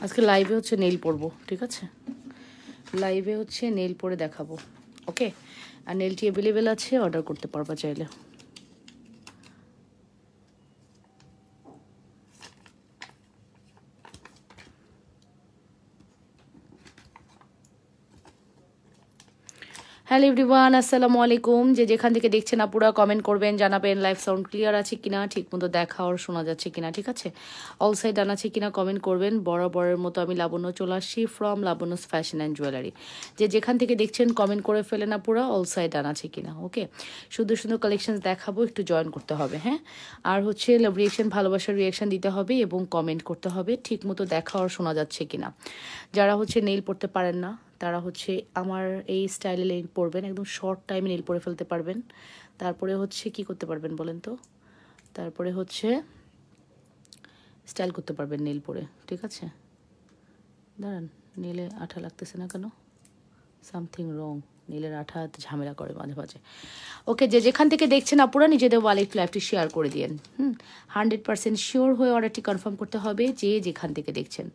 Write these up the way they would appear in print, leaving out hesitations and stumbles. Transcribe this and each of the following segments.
আজকে লাইভে হচ্ছে নেইল পরবো, ঠিক আছে? লাইভে হচ্ছে নেইল পরে দেখাবো, ওকে? আর নেইলটি অ্যাভেলেবেল আছে, অর্ডার করতে পারবা চাইলে। হ্যালো এভরিওয়ান, আসসালামু আলাইকুম। যে যেখান থেকে দেখছেন আপুরা কমেন্ট করবেন, জানাবেন লাইভ সাউন্ড ক্লিয়ার আছে কিনা, ঠিক মতো দেখা আর শোনা যাচ্ছে কিনা, ঠিক আছে? অল সাইড ডান আছে কিনা কমেন্ট করবেন। বরাবরের মতো আমি লাবণ্য চলে আসছি from Labanya's Fashion and jewellery. যে যেখান থেকে দেখছেন কমেন্ট করে ফেলেন আপুরা অল সাইড ডান আছে কিনা, ওকে? সুন্দর সুন্দর কালেকশন দেখাবো, একটু জয়েন করতে হবে, হ্যাঁ? আর হচ্ছে লাভ রিয়েকশন, ভালোবাসার রিয়েকশন দিতে হবে এবং কমেন্ট করতে হবে ঠিক মতো দেখা আর শোনা যাচ্ছে কিনা। যারা হচ্ছে নেইল পড়তে পারেন না তারা হচ্ছে আমার এই স্টাইলে নেইল পরবেন, একদম শর্ট টাইমে নেইল পরে ফেলতে পারবেন। তারপরে হচ্ছে কি করতে পারবেন বলেন তো? তারপরে হচ্ছে স্টাইল করতে পারবেন নেইল পরে, ঠিক আছে? দাঁড়ান, নেইলে আঠা লাগতেছে না কেন? Something wrong. নীলের আঠা ঝামেলা করে মাঝে মাঝে। ওকে, যে যেখান থেকে দেখছেন আপুরা নিজেদের ওয়ালেট লাইভটি শেয়ার করে দিন। 100% শিওর হয়ে অর্ডারটি কনফার্ম করতে হবে। যে যেখান থেকে দেখছেন,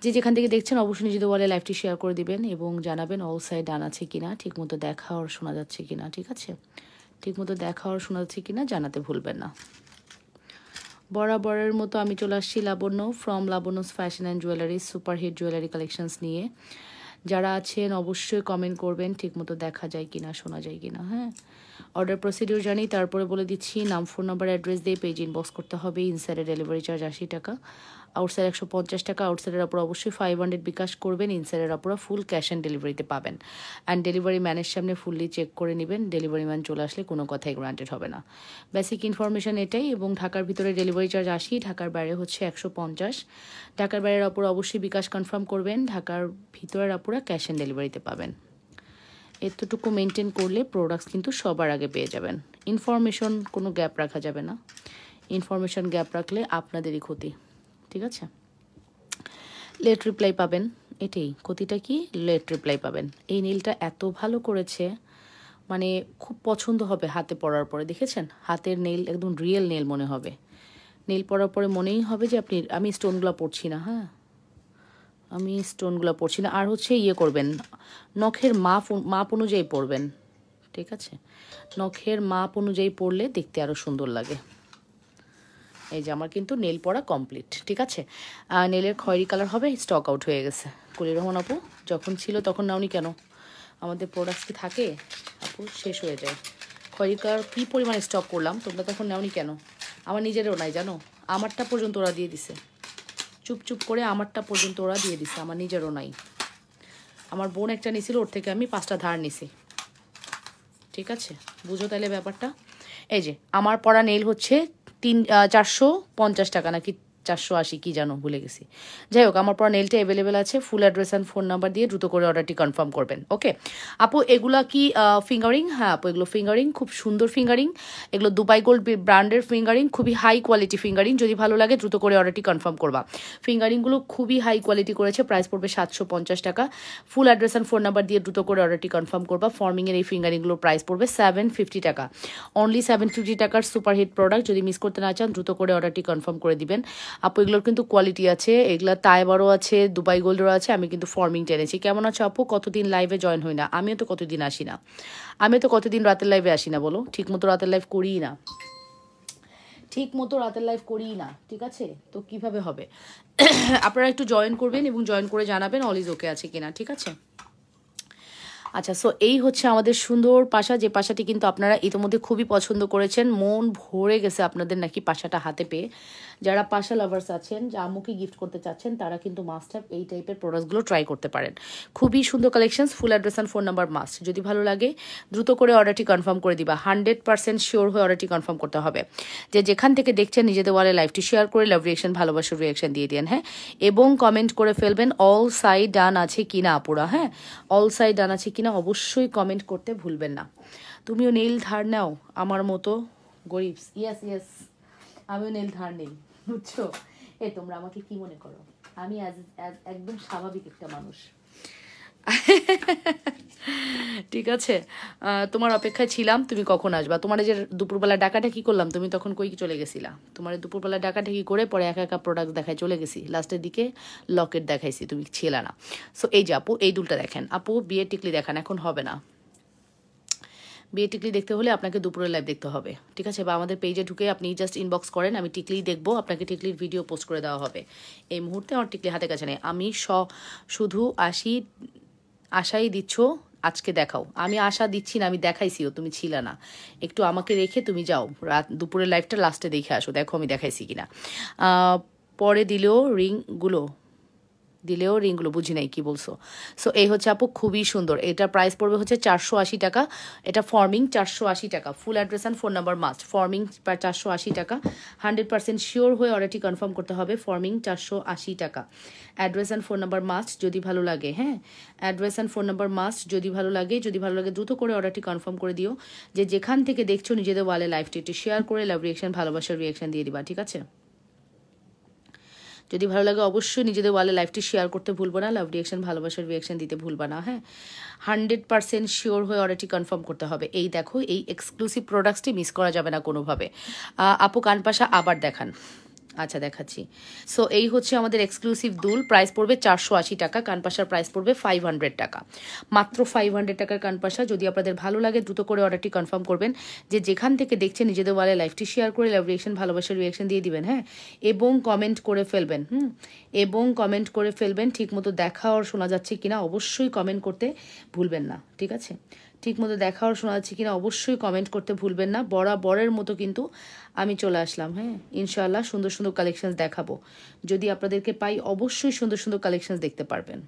যে যেখান থেকে দেখছেন অবশ্যই নিজেদের ওয়ালে লাইভটি শেয়ার করে দিবেন এবং জানাবেন অল সাইড ডান আছে কিনা, ঠিকমতো দেখা আর শোনা যাচ্ছে কিনা, ঠিক আছে? ঠিকমতো দেখা আর শোনা যাচ্ছে কিনা জানাতে ভুলবেন না। বরাবরের মতো আমি চলে আসছি Labanya from Labanya's Fashion and Jewellery, super hit jewellery collections নিয়ে। যারা আছেন অবশ্যই কমেন্ট করবেন ঠিকমতো দেখা যায় কিনা, শোনা যায় কিনা, হ্যাঁ? অর্ডার প্রসিডিউর জানি, তারপরে বলে দিচ্ছি। নাম, ফোন নাম্বার, অ্যাড্রেস দিয়ে পেজ ইনবক্স করতে হবে। ইনসাইডে ডেলিভারি চার্জ 80 টাকা, আউটসাইড 150 টাকা। আউটসাইডের ওপর অবশ্যই 500 বিকাশ করবেন। ইনসাইডের ওপর ফুল ক্যাশ অ্যান্ড ডেলিভারিতে পাবেন। অ্যান্ড ডেলিভারি ম্যানের সামনে ফুললি চেক করে নেবেন। ডেলিভারি ম্যান চলে আসলে কোনো কথাই গ্রান্টেড হবে না। বেসিক ইনফরমেশন এটাই। এবং ঢাকার ভিতরে ডেলিভারি চার্জ 80, ঢাকার বাইরে হচ্ছে 150। ঢাকার বাইরের ওপর অবশ্যই বিকাশ কনফার্ম করবেন। ঢাকার ভিতরের ওপরে ক্যাশ অ্যান্ড ডেলিভারিতে পাবেন। এতটুকু মেনটেন করলে প্রোডাক্টস কিন্তু সবার আগে পেয়ে যাবেন। ইনফরমেশন কোনো গ্যাপ রাখা যাবে না। ইনফরমেশন গ্যাপ রাখলে আপনাদেরই ক্ষতি, ঠিক আছে? লেট রিপ্লাই পাবেন, এটাই ক্ষতিটা। কি লেট রিপ্লাই পাবেন। এই নীলটা এত ভালো করেছে, মানে খুব পছন্দ হবে হাতে পরার পরে। দেখেছেন হাতের নেল একদম রিয়েল নেল মনে হবে। নেল পরার পরে মনেই হবে যে আমি স্টোনগুলো পরছি না, হ্যাঁ আমি স্টোনগুলো পরছি না। আর হচ্ছে ইয়ে করবেন, নখের মাপ অনুযায়ী পরবেন, ঠিক আছে? নখের মাপ অনুযায়ী পরলে দেখতে আরও সুন্দর লাগে। এই যে আমার কিন্তু নেল পরা কমপ্লিট, ঠিক আছে? নেলের খয়েরি কালার হবে, স্টক আউট হয়ে গেছে। কুলি রহমান আপু, যখন ছিল তখন নাওনি কেন? আমাদের প্রোডাক্টস কি থাকে আপু, শেষ হয়ে যায়। খয়েরি কালার কী পরিমাণে স্টক করলাম, তোমরা তখন নাওনি কেন? আমার নিজেরও নাই জানো, আমারটা পর্যন্ত ওরা দিয়ে দিছে। চুপ চুপ করে আমারটা পর্যন্ত ওরা দিয়ে দিছে, আমার নিজেরও নাই। আমার বোন একটা নিছিল, ওর থেকে আমি 5টা ধার নিছি, ঠিক আছে? বুঝো তাহলে ব্যাপারটা। এই যে আমার পরা নেল হচ্ছে 450 টাকা নাকি 480 কি জানো, ভুলে গেছি। যাই হোক, আমার পরা নেলটা অ্যাভেলেবেল আছে। ফুল অ্যাড্রেস অ্যান্ড ফোন নাম্বার দিয়ে দ্রুত করে অর্ডারটি কনফার্ম করবেন, ওকে? আপু এগুলা কি ফিঙ্গারিং? হ্যাঁ আপু, এগুলো ফিঙ্গারিং, খুব সুন্দর ফিঙ্গারিং। এগুলো দুবাই গোল্ড ব্র্যান্ডের ফিঙ্গারিং, খুবই হাই কোয়ালিটি ফিঙ্গারিং। যদি ভালো লাগে দ্রুত করে অর্ডারটি কনফার্ম করবা। ফিঙ্গারিংগুলো খুবই হাই কোয়ালিটি করেছে, প্রাইস পড়বে 750 টাকা। ফুল অ্যাড্রেস অ্যান্ড ফোন নাম্বার দিয়ে দ্রুত করে অর্ডারটি কনফার্ম করবা। ফর্মিংয়ের এই ফিঙ্গারিংগুলোর প্রাইস পড়বে 750 টাকা, অনলি 750 টাকার সুপারহিট প্রোডাক্ট। যদি মিস করতে না চান দ্রুত করে অর্ডারটি কনফার্ম করে দিবেন। আপু এগুলোর কিন্তু কোয়ালিটি আছে, এগুলো তাইবারও আছে, দুবাই গোল্ডেরও আছে। আমি কিন্তু ফর্মিং টেনেছি। কেমন আছো আপু? কতদিন লাইভে জয়েন হই না? আমিও তো কতদিন আসি না, আমিও তো কতদিন রাতের লাইভে আসি না বলো। ঠিক মতো রাতের লাইভ করিই না, ঠিক মতো রাতের লাইভ করিই না, ঠিক আছে? তো কিভাবে হবে? আপনারা একটু জয়েন করবেন এবং জয়েন করে জানাবেন অল ইজ ওকে আছে কিনা, ঠিক আছে? আচ্ছা, সো এই হচ্ছে আমাদের সুন্দর পাশা, যে পাশাটি কিন্তু আপনারা ইতিমধ্যে খুবই পছন্দ করেছেন। মন ভরে গেছে আপনাদের নাকি পাশাটা হাতে পেয়ে। যারা পাশা লাভার্স আছেন, যা আম্মুকে গিফট করতে চাচ্ছেন, তারা কিন্তু মাস্ট হ্যাভ এই টাইপের প্রোডাক্টসগুলো ট্রাই করতে পারেন। খুবই সুন্দর collections. Full address and phone number must. যদি ভালো লাগে দ্রুত করে অর্ডারটি কনফার্ম করে দিবা। 100% শিওর হয়ে অর্ডারটি কনফার্ম করতে হবে। যে যেখান থেকে দেখছেন নিজেদের ওয়ালে লাইভটি শেয়ার করে লাভ রিয়েকশন, ভালোবাসার রিয়েকশন দিয়ে দিন, হ্যাঁ? এবং কমেন্ট করে ফেলবেন অল সাইড ডান আছে কিনা আপুরা, হ্যাঁ? অল সাইড ডান আছে কিনা অবশ্যই কমেন্ট করতে ভুলবেন না। তুমিও নেইল ধার নাও আমার মতো গরিব? ইয়েস ইয়েস, আমিও নেইল ধার নেই, বুঝছো? তোমরা আমাকে কি মনে করো? আমি একদম স্বাভাবিক একটা মানুষ। ঠিক আছে, তোমার অপেক্ষায় ছিলাম, তুমি কখন আসবা। তোমার যে দুপুরবেলা ডাকাটা কি করলাম, তুমি তখন কই চলে গেছিলা। তোমার দুপুরবেলা ডাকাটা কি করে পরে একা একা প্রোডাক্ট দেখায় চলে গেছি, লাস্টের দিকে লকেট দেখাইছি, তুমি ছিলা না। সো এই যে আপু এই দুলটা দেখেন, আপু বিয়ে টিকলি দেখান, এখন হবে না। বিয়ে টিকলি দেখতে হলে আপনাকে দুপুরের লাইভ দেখতে হবে, ঠিক আছে, বা আমাদের পেজে ঢুকে আপনি জাস্ট ইনবক্স করেন, আমি টিকলি দেখবো, আপনাকে টিকলির ভিডিও পোস্ট করে দেওয়া হবে। এই মুহূর্তে আমার টিকলি হাতে কাছে নেই, আমি শুধু আশাই দিচ্ছ আজকে দেখাও। আমি আশা দিচ্ছি না, আমি দেখাইছিও, তুমি ছিলা না। একটু আমাকে রেখে তুমি যাও, দুপুরের লাইভটা লাস্টে দেখে আসো, দেখো আমি দেখাইছি কিনা। পরে দিলেও রিংগুলো বুঝি নাই কি বলছো। সো এই হচ্ছে আপু খুবই সুন্দর, এটার প্রাইস পড়বে হচ্ছে 480 টাকা। এটা ফর্মিং 480 টাকা, ফুল address and phone number must. Forming 480 টাকা, 100% শিওর হয়ে অর্ডারটি কনফার্ম করতে হবে। ফর্মিং 480 টাকা, address and phone number must যদি ভালো লাগে। হ্যাঁ, address and phone number must যদি ভালো লাগে দ্রুত করে অর্ডারটি কনফার্ম করে দিও। যে যেখান থেকে দেখছো নিজেদের ওয়ালে লাইভটি একটু শেয়ার করে লাভ রিয়েকশন, ভালোবাসার রিয়েকশন দিয়ে দিবা, ঠিক আছে। যদি ভালো লাগে অবশ্যই নিজেদের ওয়ালে লাইভটি শেয়ার করতে ভুলবো না, লাভ রিয়েকশন, ভালোবাসার রিয়েকশন দিতে ভুলবা না। হ্যাঁ, 100% শিওর হয়ে অর্ডারটি কনফার্ম করতে হবে। এই দেখো, এই এক্সক্লুসিভ প্রোডাক্টসটি মিস করা যাবে না কোনোভাবে। আপু কানপাশা আবার দেখান, আচ্ছা দেখাচ্ছি। সো এই হচ্ছে আমাদের এক্সক্লুসিভ দুল, প্রাইস পড়বে 480 টাকা, কানপাশার প্রাইস পড়বে 500 টাকা, মাত্র 500 টাকার কানপাশা। যদি আপনাদের ভালো লাগে দ্রুত করে অর্ডারটি কনফার্ম করবেন। যে যেখান থেকে দেখছেন নিজেদের ওয়ালে লাইভটি শেয়ার করে লাভ রিয়েকশন, ভালোবাসার রিয়েকশন দিয়ে দিবেন। হ্যাঁ, এবং কমেন্ট করে ফেলবেন। এবং কমেন্ট করে ফেলবেন ঠিক মতো দেখা আর শোনা যাচ্ছে কিনা, অবশ্যই কমেন্ট করতে ভুলবেন না, ঠিক আছে। ঠিক মতো দেখা আর শোনা যাচ্ছে কিনা অবশ্যই কমেন্ট করতে ভুলবেন না। বরাবরের মতো কিন্তু আমি চলে আসলাম। হ্যাঁ, ইনশাআল্লাহ সুন্দর সুন্দর কালেকশনস দেখাবো। যদি আপনাদেরকে পাই অবশ্যই সুন্দর সুন্দর কালেকশনস দেখতে পারবেন।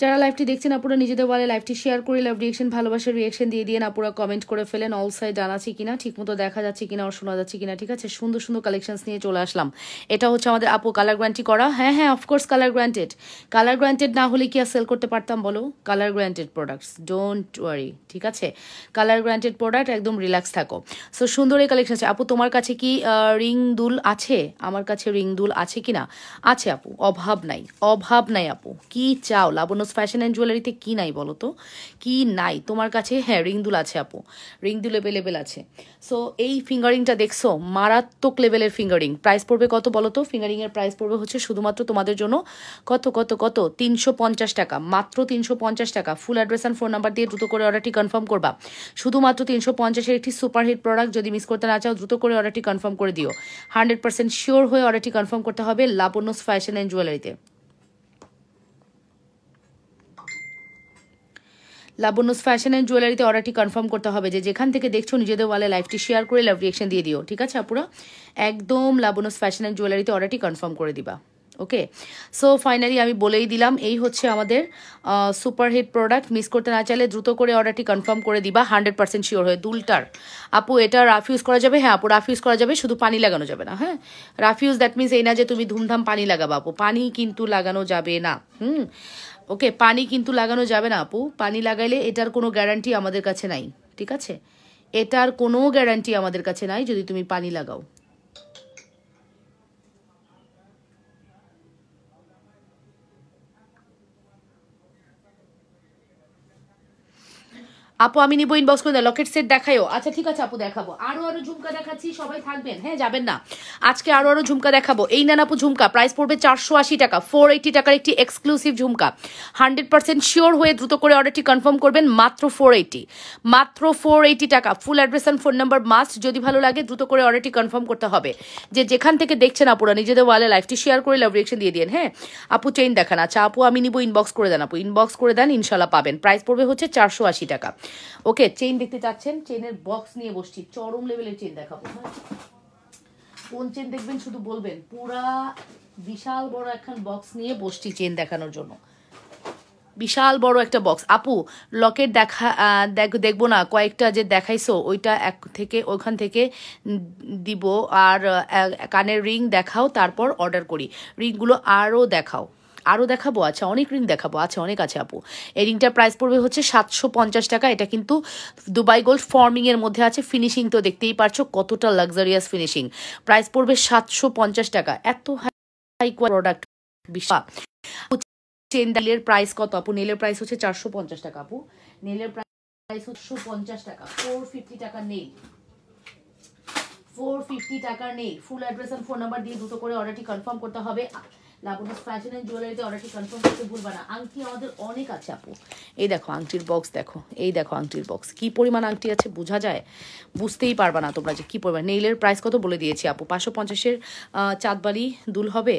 যারা লাইভটি দেখছেন আপুরা নিজেদের ওয়ালে লাইভটি শেয়ার করে লাভ রিয়েকশন, ভালোবাসার রিয়েকশন দিয়ে দিয়ে আপুরা কমেন্ট করে ফেলেন অল সাইড ডান আছে কিনা, ঠিকমতো দেখা যাচ্ছে কিনা আর শোনা যাচ্ছে কিনা, ঠিক আছে। সুন্দর সুন্দর কালেকশনস নিয়ে চলে আসলাম। এটা হচ্ছে আমাদের আপু কালার গ্যারান্টি করা। হ্যাঁ হ্যাঁ, of course colour guaranteed. Colour guaranteed না হলে কি আর সেল করতে পারতাম বলো। Colour guaranteed products, don't worry, ঠিক আছে। কালার গ্যারান্টেড প্রোডাক্ট, একদম রিল্যাক্স থাকো। সো সুন্দর এই কালেকশন আছে। আপু তোমার কাছে কি রিং দুল আছে? আমার কাছে রিং দুল আছে কিনা? আছে আপু, অভাব নাই, অভাব নাই আপু। কি চাও লাবণ্য ফ্যাশন অ্যান্ড জুয়েলারিতে, কি নাই বলো তো, কি নাই তোমার কাছে? হ্যাঁ, রিং দুল আছে আপু, রিং দুল অ্যাভেলেবেল আছে। সো এই ফিঙ্গারিংটা দেখছো, মারাত্মক লেভেলের ফিঙ্গারিং। প্রাইস পড়বে কত বলো তো? ফিঙ্গারিংয়ের প্রাইস পড়বে হচ্ছে শুধুমাত্র তোমাদের জন্য কত কত কত 350 টাকা, মাত্র 350 টাকা। ফুল অ্যাড্রেস অ্যান্ড ফোন নাম্বার দিয়ে দ্রুত করে অর্ডারটি কনফার্ম করবা। শুধুমাত্র 350-এর একটি সুপারহিট প্রোডাক্ট, যদি মিস করতে না চাও দ্রুত করে অর্ডারটি কনফার্ম করে দিও। 100% শিওর হয়ে অর্ডারটি কনফার্ম করতে হবে লাবণ্য ফ্যাশন অ্যান্ড জুয়েলারিতে। লাবণ্য ফ্যাশন অ্যান্ড জুয়েলারিতে অর্ডারটি কনফার্ম করতে হবে। যে যেখান থেকে দেখছো নিজেদের ওয়ালে লাইভটি শেয়ার করে লাভ রিয়েকশন দিয়ে দিও, ঠিক আছে আপুরা। একদম লাবণ্য ফ্যাশন অ্যান্ড জুয়েলারিতে অর্ডারটি কনফার্ম করে দিবা। ওকে, সো ফাইনালি আমি বলেই দিলাম এই হচ্ছে আমাদের সুপারহিট প্রোডাক্ট। মিস করতে না চাইলে দ্রুত করে অর্ডারটি কনফার্ম করে দিবা 100% শিওর হয়ে। দুলটার আপু এটা রাফ ইউজ করা যাবে? হ্যাঁ আপু রাফ ইউজ করা যাবে, শুধু পানি লাগানো যাবে না। হ্যাঁ, রাফ ইউজ দ্যাট মিনস এই না যে তুমি ধুমধাম পানি লাগাবা আপু, পানি কিন্তু লাগানো যাবে না। ওকে, পানি কিন্তু লাগানো যাবে না আপু। পানি লাগাইলে এটার কোনো গ্যারান্টি আমাদের কাছে নাই, ঠিক আছে। এটার কোনো গ্যারান্টি আমাদের কাছে নাই যদি তুমি পানি লাগাও। আপু আমি নিবো, ইনবক্স করে দাও। লকেট সেট দেখাইও, আচ্ছা ঠিক আছে আপু দেখাবো। আরো ঝুমকা দেখাচ্ছি, সবাই থাকবেন, হ্যাঁ যাবেন না। আজকে আরো ঝুমকা দেখাবো। এই নেন আপু ঝুমকা, প্রাইস পড়বে 480 টাকা, 480 টাকার একটি এক্সক্লুসিভ ঝুমকা। 100% শিওর হয়ে দ্রুত করে অর্ডারটি কনফার্ম করবেন, মাত্র 480, মাত্র 480 টাকা। ফুল address and phone number must, যদি ভালো লাগে দ্রুত করে অর্ডারটি কনফার্ম করতে হবে। যে যেখান থেকে দেখছেন আপুরা নিজেদের ওয়ালে লাইভটি শেয়ার করে লাভ রিয়েকশন দিয়ে দিন। হ্যাঁ আপু চেইন দেখান, আচ্ছা আপু আমি নিবো, ইনবক্স করে দেন আপু, ইনবক্স করে দেন, ইনশাল্লাহ পাবেন। প্রাইস পড়বে হচ্ছে 480 টাকা। ওকে, চেইন দেখতে চাচ্ছেন? চেইনের বক্স নিয়ে বসছি, চরম লেভেলের চেইন দেখাবো। কোন চেইন দেখবেন শুধু বলবেন। পুরা বিশাল বড় একখান বক্স নিয়ে বসছি চেইন দেখানোর জন্য, বিশাল বড় একটা বক্স। আপু লকেট দেখবো না, কয়েকটা যে দেখাইছো ওইটা ওইখান থেকে দিব। আর কানের রিং দেখাও, তারপর অর্ডার করি। রিংগুলো আরও দেখাও, আরও দেখাবো? আচ্ছা অনেক রিং দেখাবো, আচ্ছা অনেক আছে আপু। এই রিংটার প্রাইস পড়বে হচ্ছে 750 টাকা। এটা কিন্তু দুবাই গোল্ড ফর্মিংয়ের মধ্যে আছে। ফিনিশিং তো দেখতেই পারছো কতটা লাক্সারিয়াস ফিনিশিং। প্রাইস পড়বে 750 টাকা। এত হাই কোয়ালিটি প্রোডাক্ট বিশাল। চেন নেলের প্রাইস কত আপু? নেলের প্রাইস হচ্ছে 450 টাকা আপু। নেলের প্রাইস হচ্ছে 150 টাকা। 450 টাকা নেই, 450 টাকার নেই। Full address and phone number দিয়ে দ্রুত করে অর্ডারটি কনফার্ম করতে হবে। লাবণ্যস ফ্যাশন এন্ড জুয়েলারিতে অর্ডারটি কনফার্ম করতে ভুলবা না। আংটি আমাদের অনেক আছে আপু। এই দেখো আংটির বক্স দেখো, এই দেখো আংটির বক্স, কি পরিমাণ আংটি আছে বোঝা যায়, বুঝতেই পারবা না তোমরা যে কি পরিমাণ। নেইলের প্রাইস কত বলে দিয়েছি আপু, 550-এর চাঁদবালি দুল হবে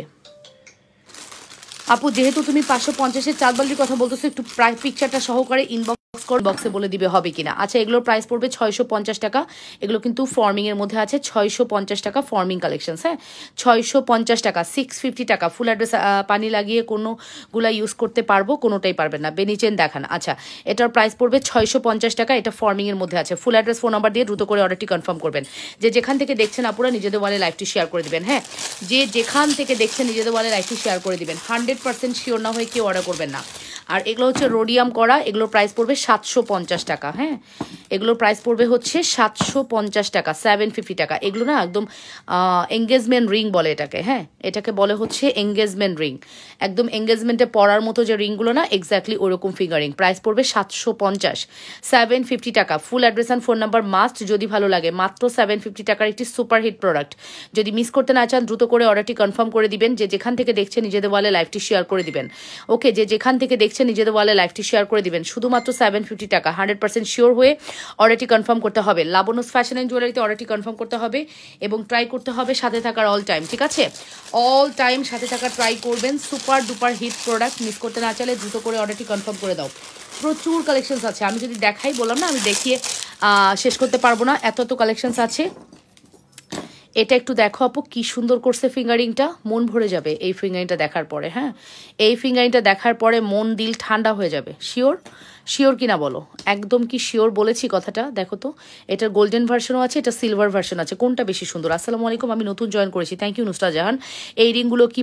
আপু। যেহেতু তুমি 550-এর চাঁদবালির কথা বলতেছো, একটু প্রাইস পিকচারটা সহকারে ইনবক্স বক্সে বলে দিবে হবে কিনা। আচ্ছা এগুলোর প্রাইস পড়বে 650 টাকা। এগুলো কিন্তু ফর্মিং এর মধ্যে আছে। 650 টাকা ফর্মিং কালেকশন, হ্যাঁ 650 টাকা। 650 টাকা ফুল অ্যাড্রেস পানি লাগিয়ে কোনোগুলা ইউজ করতে পারবো, কোনোটাই পারবেন না। বেনিচেন দেখান। আচ্ছা এটার প্রাইস পড়বে 650 টাকা। এটা ফর্মিং এর মধ্যে আছে। ফুল অ্যাড্রেস ফোন নাম্বার দিয়ে দ্রুত করে অর্ডারটি কনফার্ম করবেন। যে যেখান থেকে দেখছেন আপুরা নিজেদের ওয়ালে লাইভটি শেয়ার করে দিবেন। হ্যাঁ যে যেখান থেকে দেখছেন নিজেদের ওয়ালে লাইভটি শেয়ার করে দিবেন। 100% শিওর না হয়ে কেউ অর্ডার করবেন না। আর এগুলো হচ্ছে রোডিয়াম করা, এগুলোর প্রাইস পড়বে 750 টাকা। হ্যাঁ এগুলোর প্রাইস পড়বে হচ্ছে 750 টাকা, 750 টাকা। এগুলো না একদম এঙ্গেজমেন্ট রিং বলে এটাকে। হ্যাঁ এটাকে বলে হচ্ছে এঙ্গেজমেন্ট রিং। একদম এঙ্গেজমেন্টে পরার মতো যে রিংগুলো না, এক্স্যাক্টলি ওরকম ফিঙ্গারিং। প্রাইস পড়বে 750, 750 টাকা। ফুল address and phone number must যদি ভালো লাগে। মাত্র 750 টাকার একটি সুপার হিট প্রোডাক্ট। যদি মিস করতে না চান দ্রুত করে অর্ডারটি কনফার্ম করে দিবেন। যে যেখান থেকে দেখছেন নিজেদের ওয়ালে লাইভটি শেয়ার করে দিবেন। ওকে যে যেখান থেকে দেখছেন নিজেদের ওয়ালে লাইভটি শেয়ার করে দিবেন। শুধুমাত্র 750 টাকা। 100% শিওর হয়ে অর্ডারটি কনফার্ম করতে হবে। লাবণ্যস ফ্যাশন এন্ড জুয়েলারিতে অর্ডারটি কনফার্ম করতে হবে এবং ট্রাই করতে হবে সাথে থাকার অল টাইম। ঠিক আছে অল টাইম সাথে থাকার ট্রাই করবেন। Super duper hit product. Miss করতে না চাইলে দ্রুত করে অর্ডারটি কনফার্ম করে দাও। প্রচুর কালেকশনস আছে। আমি যদি দেখাই, বললাম না আমি দেখিয়ে শেষ করতে পারবো না, এত এত কালেকশনস আছে। এটা একটু দেখো আপু কি সুন্দর করছে ফিঙ্গারিংটা, মন ভরে যাবে এই ফিঙ্গারিংটা দেখার পরে। হ্যাঁ এই ফিঙ্গারিংটা দেখার পরে মন দিল ঠান্ডা হয়ে যাবে। শিওর শিওর কিনা বলো? একদম কি শিওর বলেছি কথাটা? দেখো তো এটার গোল্ডেন ভার্সনও আছে, এটা সিলভার ভার্সন আছে। কোনটা বেশি সুন্দর? আসসালামু আলাইকুম, আমি নতুন জয়েন করেছি। Thank you Nusrat Jahan. এই রিংগুলো কি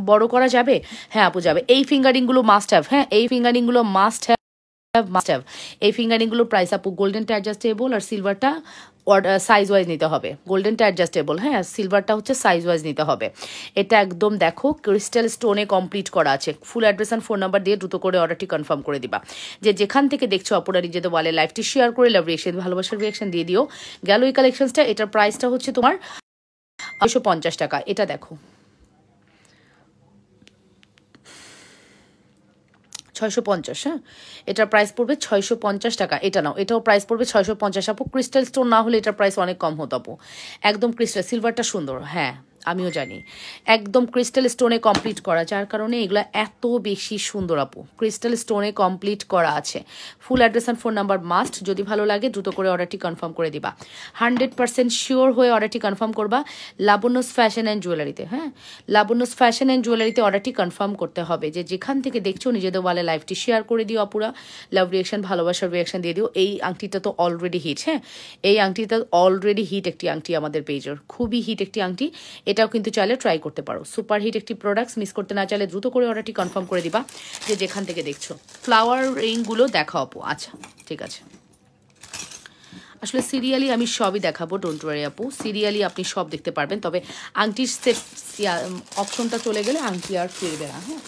বড় করা যাবে? হ্যাঁ আপু যাবে। এই ফিঙ্গারিংগুলো মাস্ট হ্যাভ। হ্যাঁ এই ফিঙ্গারিংগুলো মাস্ট হ্যাভ। এই ফিঙ্গারিংগুলোর প্রাইস আপু গোল্ডেনটা অ্যাডজাস্টেবল আর সিলভারটা সাইজ ওয়াইজ নিতে হবে। গোল্ডেনটা অ্যাডজাস্টেবল, হ্যাঁ সিলভারটা হচ্ছে সাইজ ওয়াইজ নিতে হবে। এটা একদম দেখো ক্রিস্টাল স্টোনে কমপ্লিট করা আছে। ফুল অ্যাড্রেস অ্যান্ড ফোন নাম্বার দিয়ে দ্রুত করে অর্ডারটি কনফার্ম করে দিবা। যে যেখান থেকে দেখছো অপরা নিজেদের ওয়ালে লাইভটি শেয়ার করে লাভ রিয়েকশন ভালোবাসার রিয়েকশন দিয়ে দিও। গেল এই কালেকশনসটা। এটার প্রাইসটা হচ্ছে তোমার 250 টাকা। এটা দেখো 650। হ্যাঁ এটার প্রাইস পড়বে 650 টাকা। এটা নাও, এটাও প্রাইস পড়বে 650 আপু। ক্রিস্টাল স্টোন না হলে এটার প্রাইস অনেক কম হতো আপু। একদম ক্রিস্টাল, সিলভারটা সুন্দর, হ্যাঁ আমিও জানি। একদম ক্রিস্টাল স্টোনে কমপ্লিট করা, যার কারণে এগুলো এত বেশি সুন্দর আপু। ক্রিস্টাল স্টোনে কমপ্লিট করা আছে। ফুল address and phone number must. যদি ভালো লাগে দ্রুত করে অর্ডারটি কনফার্ম করে দিবা। 100% শিওর হয়ে অর্ডারটি কনফার্ম করবা লাবণ্যস ফ্যাশন অ্যান্ড জুয়েলারিতে। হ্যাঁ লাবণ্যস ফ্যাশন অ্যান্ড জুয়েলারিতে অর্ডারটি কনফার্ম করতে হবে। যে যেখান থেকে দেখছো নিজেদের ওয়ালে লাইভটি শেয়ার করে দিও আপুরা। লাভ রিয়েকশন ভালোবাসার রিয়েকশন দিয়ে দিও। এই আংটিটা তো অলরেডি হিট। হ্যাঁ এই আংটিটা অলরেডি হিট একটি আংটি আমাদের পেজের, খুবই হিট একটি আংটি। এটাও কিন্তু চাইলে ট্রাই করতে পারো। সুপার হিট একটি প্রোডাক্টস। মিস করতে না চাইলে দ্রুত করে অর্ডারটি কনফার্ম করে দিবা। যে যেখান থেকে দেখছো ফ্লাওয়ার রিংগুলো দেখাও আপু। আচ্ছা ঠিক আছে, আসলে সিরিয়ালি আমি সবই দেখাবো, ডোন্ট ওয়ারি আপু। সিরিয়ালি আপনি সব দেখতে পারবেন। তবে আংটির সেট অপশনটা চলে গেলে আংটি আর ফিরবে না। হ্যাঁ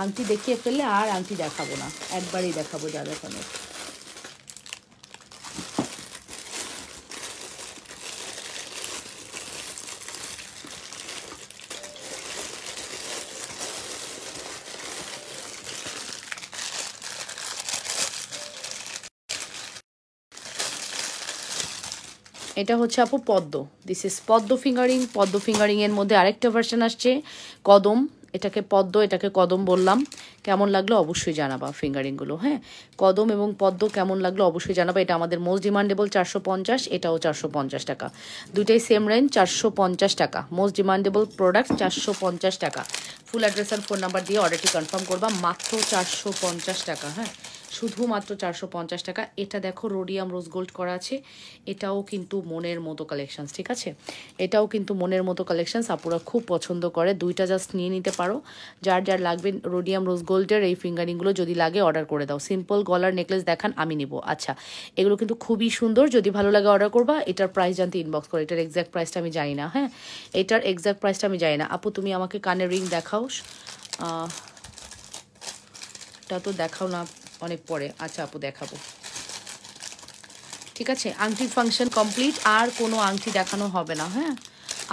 আংটি দেখিয়ে ফেললে আর আংটি দেখাবো না, একবারই দেখাবো যা দেখানোর। এটা হচ্ছে আপু পদ্ম। দিস ইজ পদ্ম ফিঙ্গারিং। পদ্ম ফিঙ্গারিংয়ের মধ্যে আরেকটা ভার্সন আসছে কদম। এটাকে পদ্ম, এটাকে কদম বললাম। কেমন লাগলো অবশ্যই জানাবা ফিঙ্গারিংগুলো। হ্যাঁ কদম এবং পদ্ম কেমন লাগলো অবশ্যই জানাবা। এটা আমাদের মোস্ট ডিমান্ডেবল 450, এটাও 450 টাকা। দুইটাই সেম রেঞ্জ 450 টাকা। মোস্ট ডিমান্ডেবল প্রোডাক্ট 450 টাকা। ফুল অ্যাড্রেস আর ফোন নাম্বার দিয়ে অর্ডারটি কনফার্ম করবা। মাত্র 450 টাকা। হ্যাঁ শুধুমাত্র 450 টাকা। এটা দেখো রোডিয়াম রোজ গোল্ড করা আছে, এটাও কিন্তু মনের মতো কালেকশনস, ঠিক আছে? এটাও কিন্তু মনের মতো কালেকশনস, আপুরা খুব পছন্দ করে। দুইটা জাস্ট নিয়ে নিতে পারো, যার যার লাগবে। রোডিয়াম রোজ গোল্ডের এই ফিঙ্গারিংগুলো যদি লাগে অর্ডার করে দাও। সিম্পল গলার নেকলেস দেখান, আমি নিব। আচ্ছা, এগুলো কিন্তু খুবই সুন্দর, যদি ভালো লাগে অর্ডার করবা। এটার প্রাইস জানতে ইনবক্স করো, এটার এক্স্যাক্ট প্রাইসটা আমি জানি না। হ্যাঁ, এটার এক্স্যাক্ট প্রাইসটা আমি জানি না। আপু তুমি আমাকে কানের রিং দেখাও, এটা তো দেখাও না অনেক পরে। আচ্ছা আপু দেখাবো, ঠিক আছে? আংটির ফাংশন কমপ্লিট, আর কোনো আংটি দেখানো হবে না। হ্যাঁ,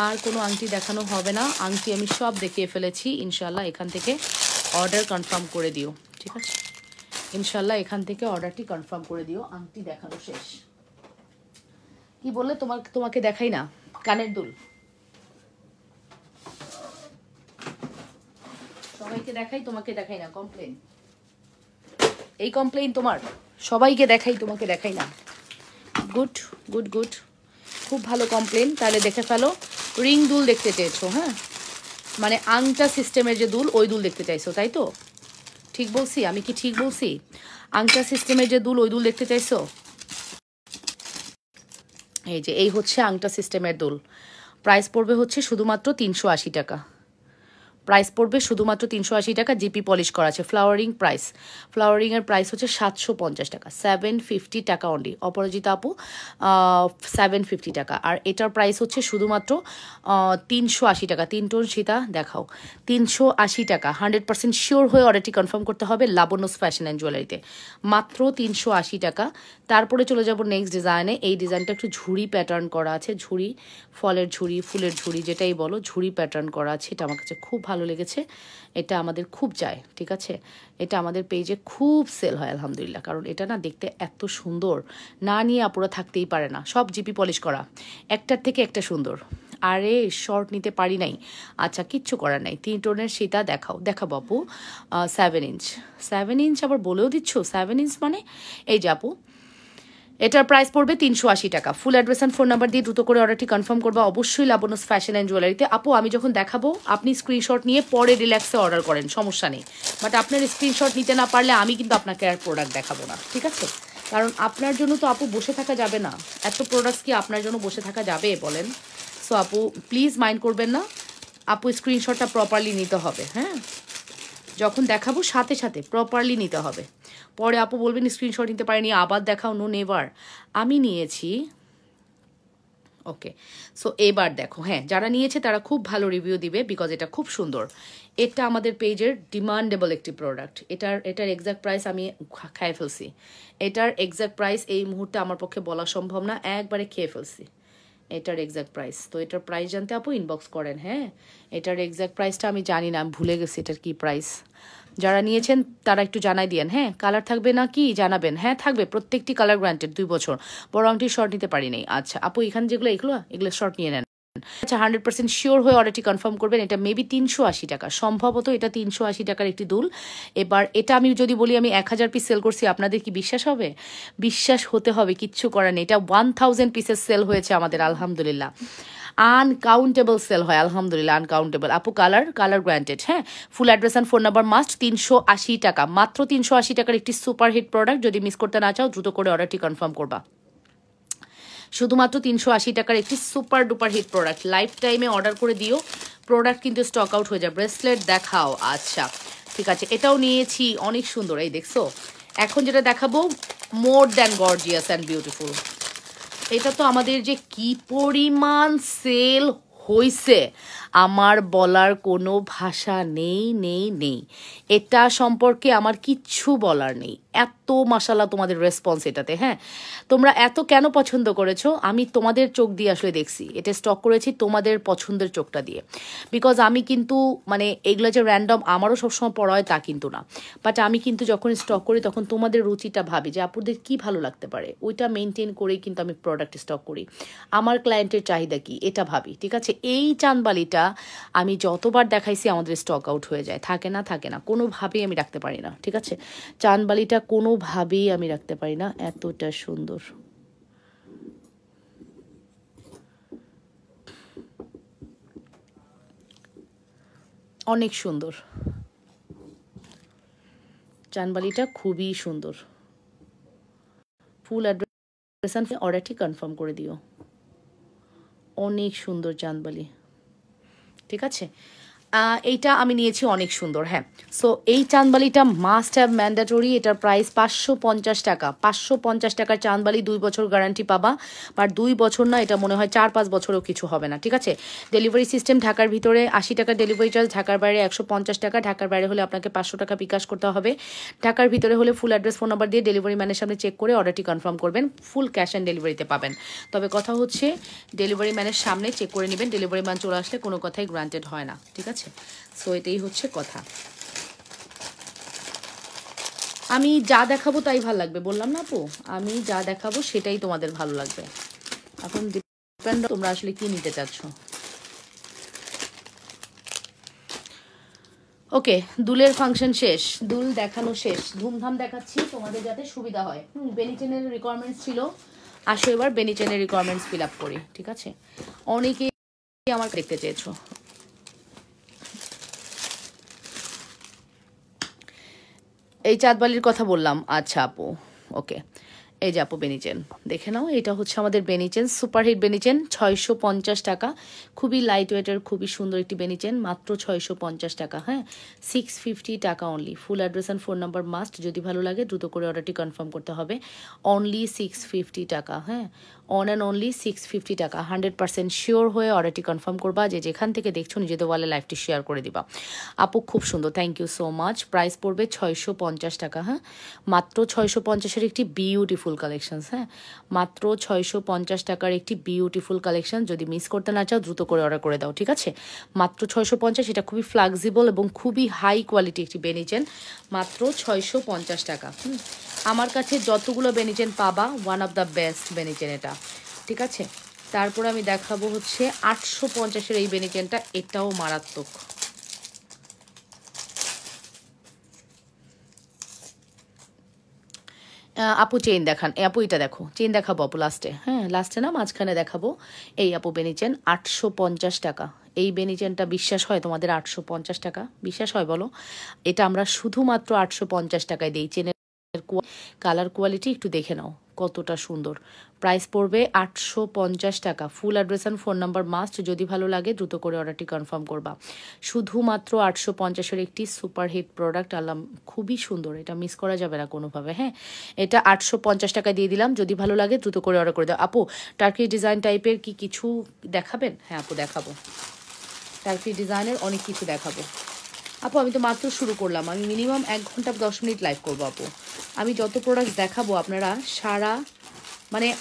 আর কোনো আংটি দেখানো হবে না। আংটি আমি সব দেখিয়ে ফেলেছি। ইনশাল্লাহ এখান থেকে অর্ডার কনফার্ম করে দিও, ঠিক আছে? ইনশাল্লাহ এখান থেকে অর্ডারটি কনফার্ম করে দিও। আংটি দেখানো শেষ। কি বললে? তোমাকে দেখাই না কানের দুল? সবাইকে দেখাই, তোমাকে দেখাই না, কমপ্লেন। এই কমপ্লেন তোমার? সবাইকে দেখাই, তোমাকে দেখাই না। গুড গুড গুড, খুব ভালো কমপ্লেন। তাহলে দেখে ফেলো। রিং দুল দেখতে চেয়েছো? হ্যাঁ, মানে আংটা সিস্টেমের যে দুল, ওই দুল দেখতে চাইছো, তাই তো? ঠিক বলছি? আমি কি ঠিক বলছি? আংটা সিস্টেমের যে দুল, ওই দুল দেখতে চাইছো? এই যে এই হচ্ছে আংটা সিস্টেমের দুল। প্রাইস পড়বে হচ্ছে শুধুমাত্র 380 টাকা। প্রাইস পড়বে শুধুমাত্র 380 টাকা। জিপি পলিশ করা আছে। ফ্লাওয়ারিং প্রাইস, ফ্লাওয়ারিংয়ের প্রাইস হচ্ছে 750 টাকা, 750 টাকা অনলি। অপরাজিতা আপু 750 টাকা। আর এটার প্রাইস হচ্ছে শুধুমাত্র 380 টাকা। 3 টোন সীতা দেখাও, 380 টাকা। 100% শিওর হয়ে অর্ডারটি কনফার্ম করতে হবে লাবণ্যস ফ্যাশন অ্যান্ড জুয়েলারিতে, মাত্র 380 টাকা। তারপরে চলে যাব নেক্সট ডিজাইনে। এই ডিজাইনটা একটু ঝুড়ি প্যাটার্ন করা আছে, ঝুড়ি, ফলের ঝুড়ি, ফুলের ঝুড়ি, যেটাই বলো, ঝুড়ি প্যাটার্ন করা আছে। এটা আমার কাছে খুব ভালো লেগেছে, এটা আমাদের খুব যায়, ঠিক আছে? এটা আমাদের পেজে খুব সেল হয় আলহামদুলিল্লাহ, কারণ এটা না দেখতে এত সুন্দর, না নিয়ে আপুরা থাকতেই পারে না। সব জিপি পলিশ করা, একটার থেকে একটা সুন্দর। আরে শর্ট নিতে পারি নাই, আচ্ছা কিচ্ছু করার নাই। 3 টোনের সীতা দেখাও, দেখাবো আপু। 7 ইঞ্চ, 7 ইঞ্চ আবার বলেও দিচ্ছ? 7 ইঞ্চ মানে এই যে আপু, এটার প্রাইস পড়বে 380 টাকা। ফুল অ্যাড্রেস অ্যান্ড ফোন নাম্বার দিয়ে দ্রুত করে অর্ডারটি কনফার্ম করবা অবশ্যই লাবণ্যস ফ্যাশন অ্যান্ড জুয়েলারিতে। আপু আমি যখন দেখাবো আপনি স্ক্রিনশট নিয়ে পরে রিল্যাক্সে অর্ডার করেন, সমস্যা নেই। বাট আপনার স্ক্রিনশট নিতে না পারলে আমি কিন্তু আপনাকে আর প্রোডাক্ট দেখাবো না, ঠিক আছে? কারণ আপনার জন্য তো আপু বসে থাকা যাবে না, এত প্রোডাক্টস কি আপনার জন্য বসে থাকা যাবে বলেন? সো আপু প্লিজ মাইন্ড করবেন না, আপু স্ক্রিনশটটা প্রপারলি নিতে হবে। হ্যাঁ, যখন দেখাবো সাথে সাথে প্রপারলি নিতে হবে। পরে আপু বলবেন স্ক্রিনশট নিতে পারিনি, আবার দেখাও। নো নেভার, আমি নিয়েছি। ওকে, সো এবার দেখো, হ্যাঁ যারা নিয়েছে তারা খুব ভালো রিভিউ দিবে, বিকজ এটা খুব সুন্দর। এটা আমাদের পেজের ডিমান্ডেবল একটি প্রোডাক্ট। এটার এক্স্যাক্ট প্রাইস আমি খেয়ে ফেলছি। এটার এক্স্যাক্ট প্রাইস এই মুহূর্তে আমার পক্ষে বলা সম্ভব না, একবারে খেয়ে ফেলছি এটার এক্স্যাক্ট প্রাইস। তো এটার প্রাইস জানতে আপু ইনবক্স করেন। হ্যাঁ, এটার এক্স্যাক্ট প্রাইসটা আমি জানি না, আমি ভুলে গেছি এটার কি প্রাইস। যারা নিয়েছেন তারা একটু জানাই দিয়েন। হ্যাঁ, কালার থাকবে না কি জানাবেন? হ্যাঁ থাকবে, প্রত্যেকটি কালার গ্রান্টেড 2 বছর। বড় আংটি শর্ট নিতে পারি নাই। আচ্ছা আপু এখানে যেগুলো এগুলো শর্ট নিয়ে নেন। আচ্ছা 100% শিওর হয়ে অর্ডারটি কনফার্ম করবেন। এটা মেবি 380 টাকা, সম্ভবত এটা 380 টাকার একটি দুল। এবার এটা আমি যদি বলি আমি 1000 পিস সেল করছি, আপনাদের কি বিশ্বাস হবে? বিশ্বাস হতে হবে, কিচ্ছু করার নেই। এটা 1000 পিসেস সেল হয়েছে আমাদের আলহামদুলিল্লাহ। আনকাউন্টেবল সেল হয় আলহামদুলিল্লাহ, আনকাউন্টেবল। আপু কালার গ্রান্টেড। হ্যাঁ, ফুল address and phone number must. 380 টাকা, মাত্র 380 টাকার একটি সুপার হিট প্রোডাক্ট। যদি মিস করতে না চাও দ্রুত করে অর্ডারটি কনফার্ম করবা। শুধুমাত্র 380 টাকার একটি super duper hit product. Life টাইমে অর্ডার করে দিও, প্রোডাক্ট কিন্তু স্টক আউট হয়ে যায়। ব্রেসলেট দেখাও। আচ্ছা ঠিক আছে, এটাও নিয়েছি, অনেক সুন্দর। এই দেখছো, এখন যেটা দেখাবো more than gorgeous and beautiful. এটা তো আমাদের যে কি পরিমাণ সেল হইছে আমার বলার কোনো ভাষা নেই নেই নেই। এটা সম্পর্কে আমার কিচ্ছু বলার নেই। এত মাশাআল্লাহ তোমাদের রেসপন্স এটাতে। হ্যাঁ, তোমরা এত কেন পছন্দ করেছো আমি তোমাদের চোখ দিয়ে আসলে দেখছি। এটা স্টক করেছি তোমাদের পছন্দের চোখটা দিয়ে, বিকজ আমি কিন্তু মানে এগুলো যে র্যান্ডম আমারও সবসময় পড়া হয় তা কিন্তু না। বাট আমি কিন্তু যখন স্টক করি তখন তোমাদের রুচিটা ভাবি যে আপুদের কি ভালো লাগতে পারে, ওইটা মেনটেন করেই কিন্তু আমি প্রোডাক্ট স্টক করি। আমার ক্লায়েন্টের চাহিদা কি এটা ভাবি, ঠিক আছে? এই চাঁদবালিটা আমি যতবার দেখাইছি আমাদের স্টক আউট হয়ে যায়, থাকে না, কোনোভাবেই আমি রাখতে পারি না, ঠিক আছে? চাঁদবালিটা কোনোভাবেই আমি রাখতে পারি না, এতটা সুন্দর। অনেক সুন্দর, চাঁদবালিটা খুবই সুন্দর। ফুল অ্যাড্রেস অর্ডারটি কনফার্ম করে দিও। অনেক সুন্দর চাঁদবালি, ঠিক আছে। এইটা আমি নিয়েছি, অনেক সুন্দর। হ্যাঁ, সো এই চাঁদবালিটা মাস্ট হ্যাভ ম্যান্ডেটরি। এটার প্রাইস 550 টাকা। 550 টাকার চাঁদবালি, 2 বছর গ্যারান্টি পাবা। বাট 2 বছর না, এটা মনে হয় 4-5 বছরেও কিছু হবে না, ঠিক আছে। ডেলিভারি সিস্টেম ঢাকার ভিতরে 80 টাকা ডেলিভারি চার্জ, ঢাকার বাইরে 150 টাকা। ঢাকার বাইরে হলে আপনাকে 500 টাকা বিকাশ করতে হবে। ঢাকার ভিতরে হলে ফুল অ্যাড্রেস ফোন নাম্বার দিয়ে ডেলিভারি ম্যানের সামনে চেক করে অর্ডারটি কনফার্ম করবেন। ফুল ক্যাশ অ্যান্ড ডেলিভারিতে পাবেন। তবে কথা হচ্ছে ডেলিভারি ম্যানের সামনে চেক করে নেবেন। ডেলিভারি ম্যান চলে আসলে কোনো কথাই গ্রান্টেড হয় না, ঠিক আছে। সো এটাই হচ্ছে কথা। আমি যা দেখাবো তাই ভালো লাগবে, বললাম না আপু, আমি যা দেখাবো সেটাই তোমাদের ভালো লাগবে। এখন ডিপেন্ড তোমরা আসলে কি নিতে চাচ্ছ। ওকে, দুলের ফাংশন শেষ, দুল দেখানো শেষ। ধুমধাম দেখাচ্ছি তোমাদের যাতে সুবিধা হয়। বেনিচেনের রিকোয়ারমেন্টস ছিল, আসো এবার বেনিচেনের রিকোয়ারমেন্টস ফিল আপ করি, ঠিক আছে। অনেকেই আমার দেখতে চেয়েছো। এই চাঁদবালির কথা বললাম, আচ্ছা আপু, ওকে। এই যে আপু বেনিচেন দেখে নাও, এটা হচ্ছে আমাদের বেনিচেন, সুপারহিট বেনিচেন, 650 টাকা। খুবই লাইট ওয়েটের, খুবই সুন্দর একটি বেনিচেন, মাত্র 650 টাকা। হ্যাঁ, 650 টাকা only. Full address and phone number must. যদি ভালো লাগে দ্রুত করে অর্ডারটি কনফার্ম করতে হবে। অনলি 650 টাকা। হ্যাঁ, অন অ্যান্ড অনলি 650 টাকা। 100% শিওর হয়ে অর্ডারটি কনফার্ম করবা। যে যেখান থেকে দেখছো নিজেদের ওয়ালে লাইভটি শেয়ার করে দিবা। আপু খুব সুন্দর, thank you so much. Price পড়বে 650 টাকা। হ্যাঁ, মাত্র 650-এর একটি বিউটিফুল কালেকশন। হ্যাঁ, মাত্র 650 টাকার একটি বিউটিফুল কালেকশন। যদি মিস করতে না চাও দ্রুত করে অর্ডার করে দাও, ঠিক আছে। মাত্র 650। এটা খুবই ফ্লেক্সিবল এবং খুবই হাই কোয়ালিটি একটি বেনিচেন, মাত্র 650 টাকা। আমার কাছে যতগুলো বেনিচেন পাবা, ওয়ান অফ দ্য বেস্ট বেনিচেন এটা, ঠিক আছে। তারপর আমি দেখাবো হচ্ছে 850-এর এই বেনিচেনটা, এটাও মারাত্মক। আপু চেইন দেখান, আপু এটা দেখো, চেইন দেখাবো আপু লাস্টে। হ্যাঁ, লাস্টে না, মাঝখানে দেখাবো। এই আপু বেনিচেন 850 টাকা। এই বেনিচেনটা বিশ্বাস হয় তোমাদের? 850 টাকা বিশ্বাস হয় বলো? এটা আমরা শুধুমাত্র 850 টাকায় দিই। চেনের কালার কোয়ালিটি একটু দেখে নাও কতটা সুন্দর। প্রাইস পড়বে 850 টাকা। ফুল address and phone number must. যদি ভালো লাগে দ্রুত করে অর্ডারটি কনফার্ম করবা। শুধুমাত্র 850-এর একটি সুপারহিট প্রোডাক্ট আনলাম, খুবই সুন্দর, এটা মিস করা যাবে না কোনোভাবে। হ্যাঁ, এটা 850 টাকা দিয়ে দিলাম। যদি ভালো লাগে দ্রুত করে অর্ডার করে দাও। আপু টার্কি ডিজাইন টাইপের কি কিছু দেখাবেন? হ্যাঁ আপু দেখাবো, টার্কি ডিজাইনের অনেক কিছু দেখাবো। আপু আমি তো মাত্র শুরু করলাম, আমি মিনিমাম 1 ঘন্টা 10 মিনিট লাইভ করবো আপু। আমি যত প্রোডাক্ট দেখাবো আপনারা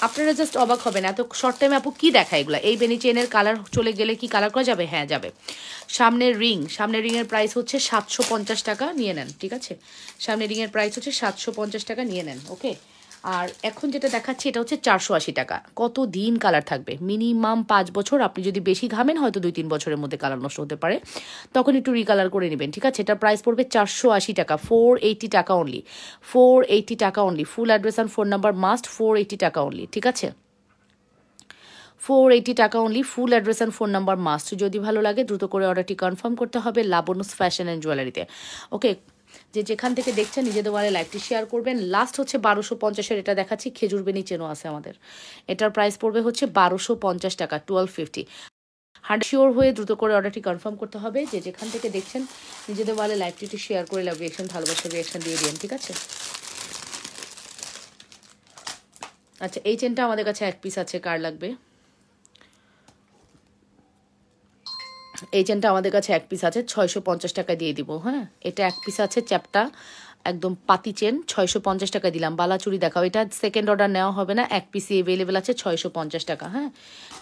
আপনারা জাস্ট অবাক হবেন এত শর্ট টাইমে আপু কি দেখা এগুলা। এই বেনি চেনের কালার চলে গেলে কি কালার করা যাবে? হ্যাঁ যাবে। সামনের রিংয়ের প্রাইস হচ্ছে 750 টাকা, নিয়ে নেন, ঠিক আছে। সামনের রিংয়ের প্রাইস হচ্ছে 750 টাকা, নিয়ে নেন, ওকে। আর এখন যেটা দেখাচ্ছি এটা হচ্ছে 480 টাকা। কত দিন কালার থাকবে? মিনিমাম 5 বছর। আপনি যদি বেশি ঘামেন হয়তো 2-3 বছরের মধ্যে কালার নষ্ট হতে পারে, তখন একটু রিকালার করে নেবেন, ঠিক আছে। এটার প্রাইস পড়বে 480 টাকা। 480 টাকা অনলি, 480 টাকা only. Full address and phone number must. 480 টাকা অনলি, ঠিক আছে। 480 টাকা only. Full address and phone number must. যদি ভালো লাগে দ্রুত করে অর্ডারটি কনফার্ম করতে হবে লাবণ্যস ফ্যাশন অ্যান্ড জুয়েলারিতে, ওকে। যে যেখান থেকে দেখছেন নিজেদের ওয়ালে লাইভটি শেয়ার করবেন। লাস্ট হচ্ছে 1250-এর এটা দেখাচ্ছি, খেজুর বেনি চেনও আছে আমাদের। এটার প্রাইস পড়বে হচ্ছে 1250 টাকা, 1250। 100 শিওর হয়ে দ্রুত করে অর্ডারটি কনফার্ম করতে হবে। যে যেখান থেকে দেখছেন নিজেদের ওয়ালে লাইভটি একটু শেয়ার করে লাভ রিয়েকশন, ভালোবাসা রিয়েকশন দিয়ে দিন, ঠিক আছে। আচ্ছা এই চেনটা আমাদের কাছে 1 পিস আছে, কার লাগবে? এই চেনটা আমাদের কাছে 1 পিস আছে, 650 টাকা দিয়ে দিব। হ্যাঁ, এটা 1 পিস আছে, চ্যাপটা একদম পাতি চেন, 650 টাকা দিলাম। বালাচুরি দেখাও, এটা সেকেন্ড অর্ডার নেওয়া হবে না, 1 পিসি অ্যাভেলেবেল আছে, 650 টাকা। হ্যাঁ,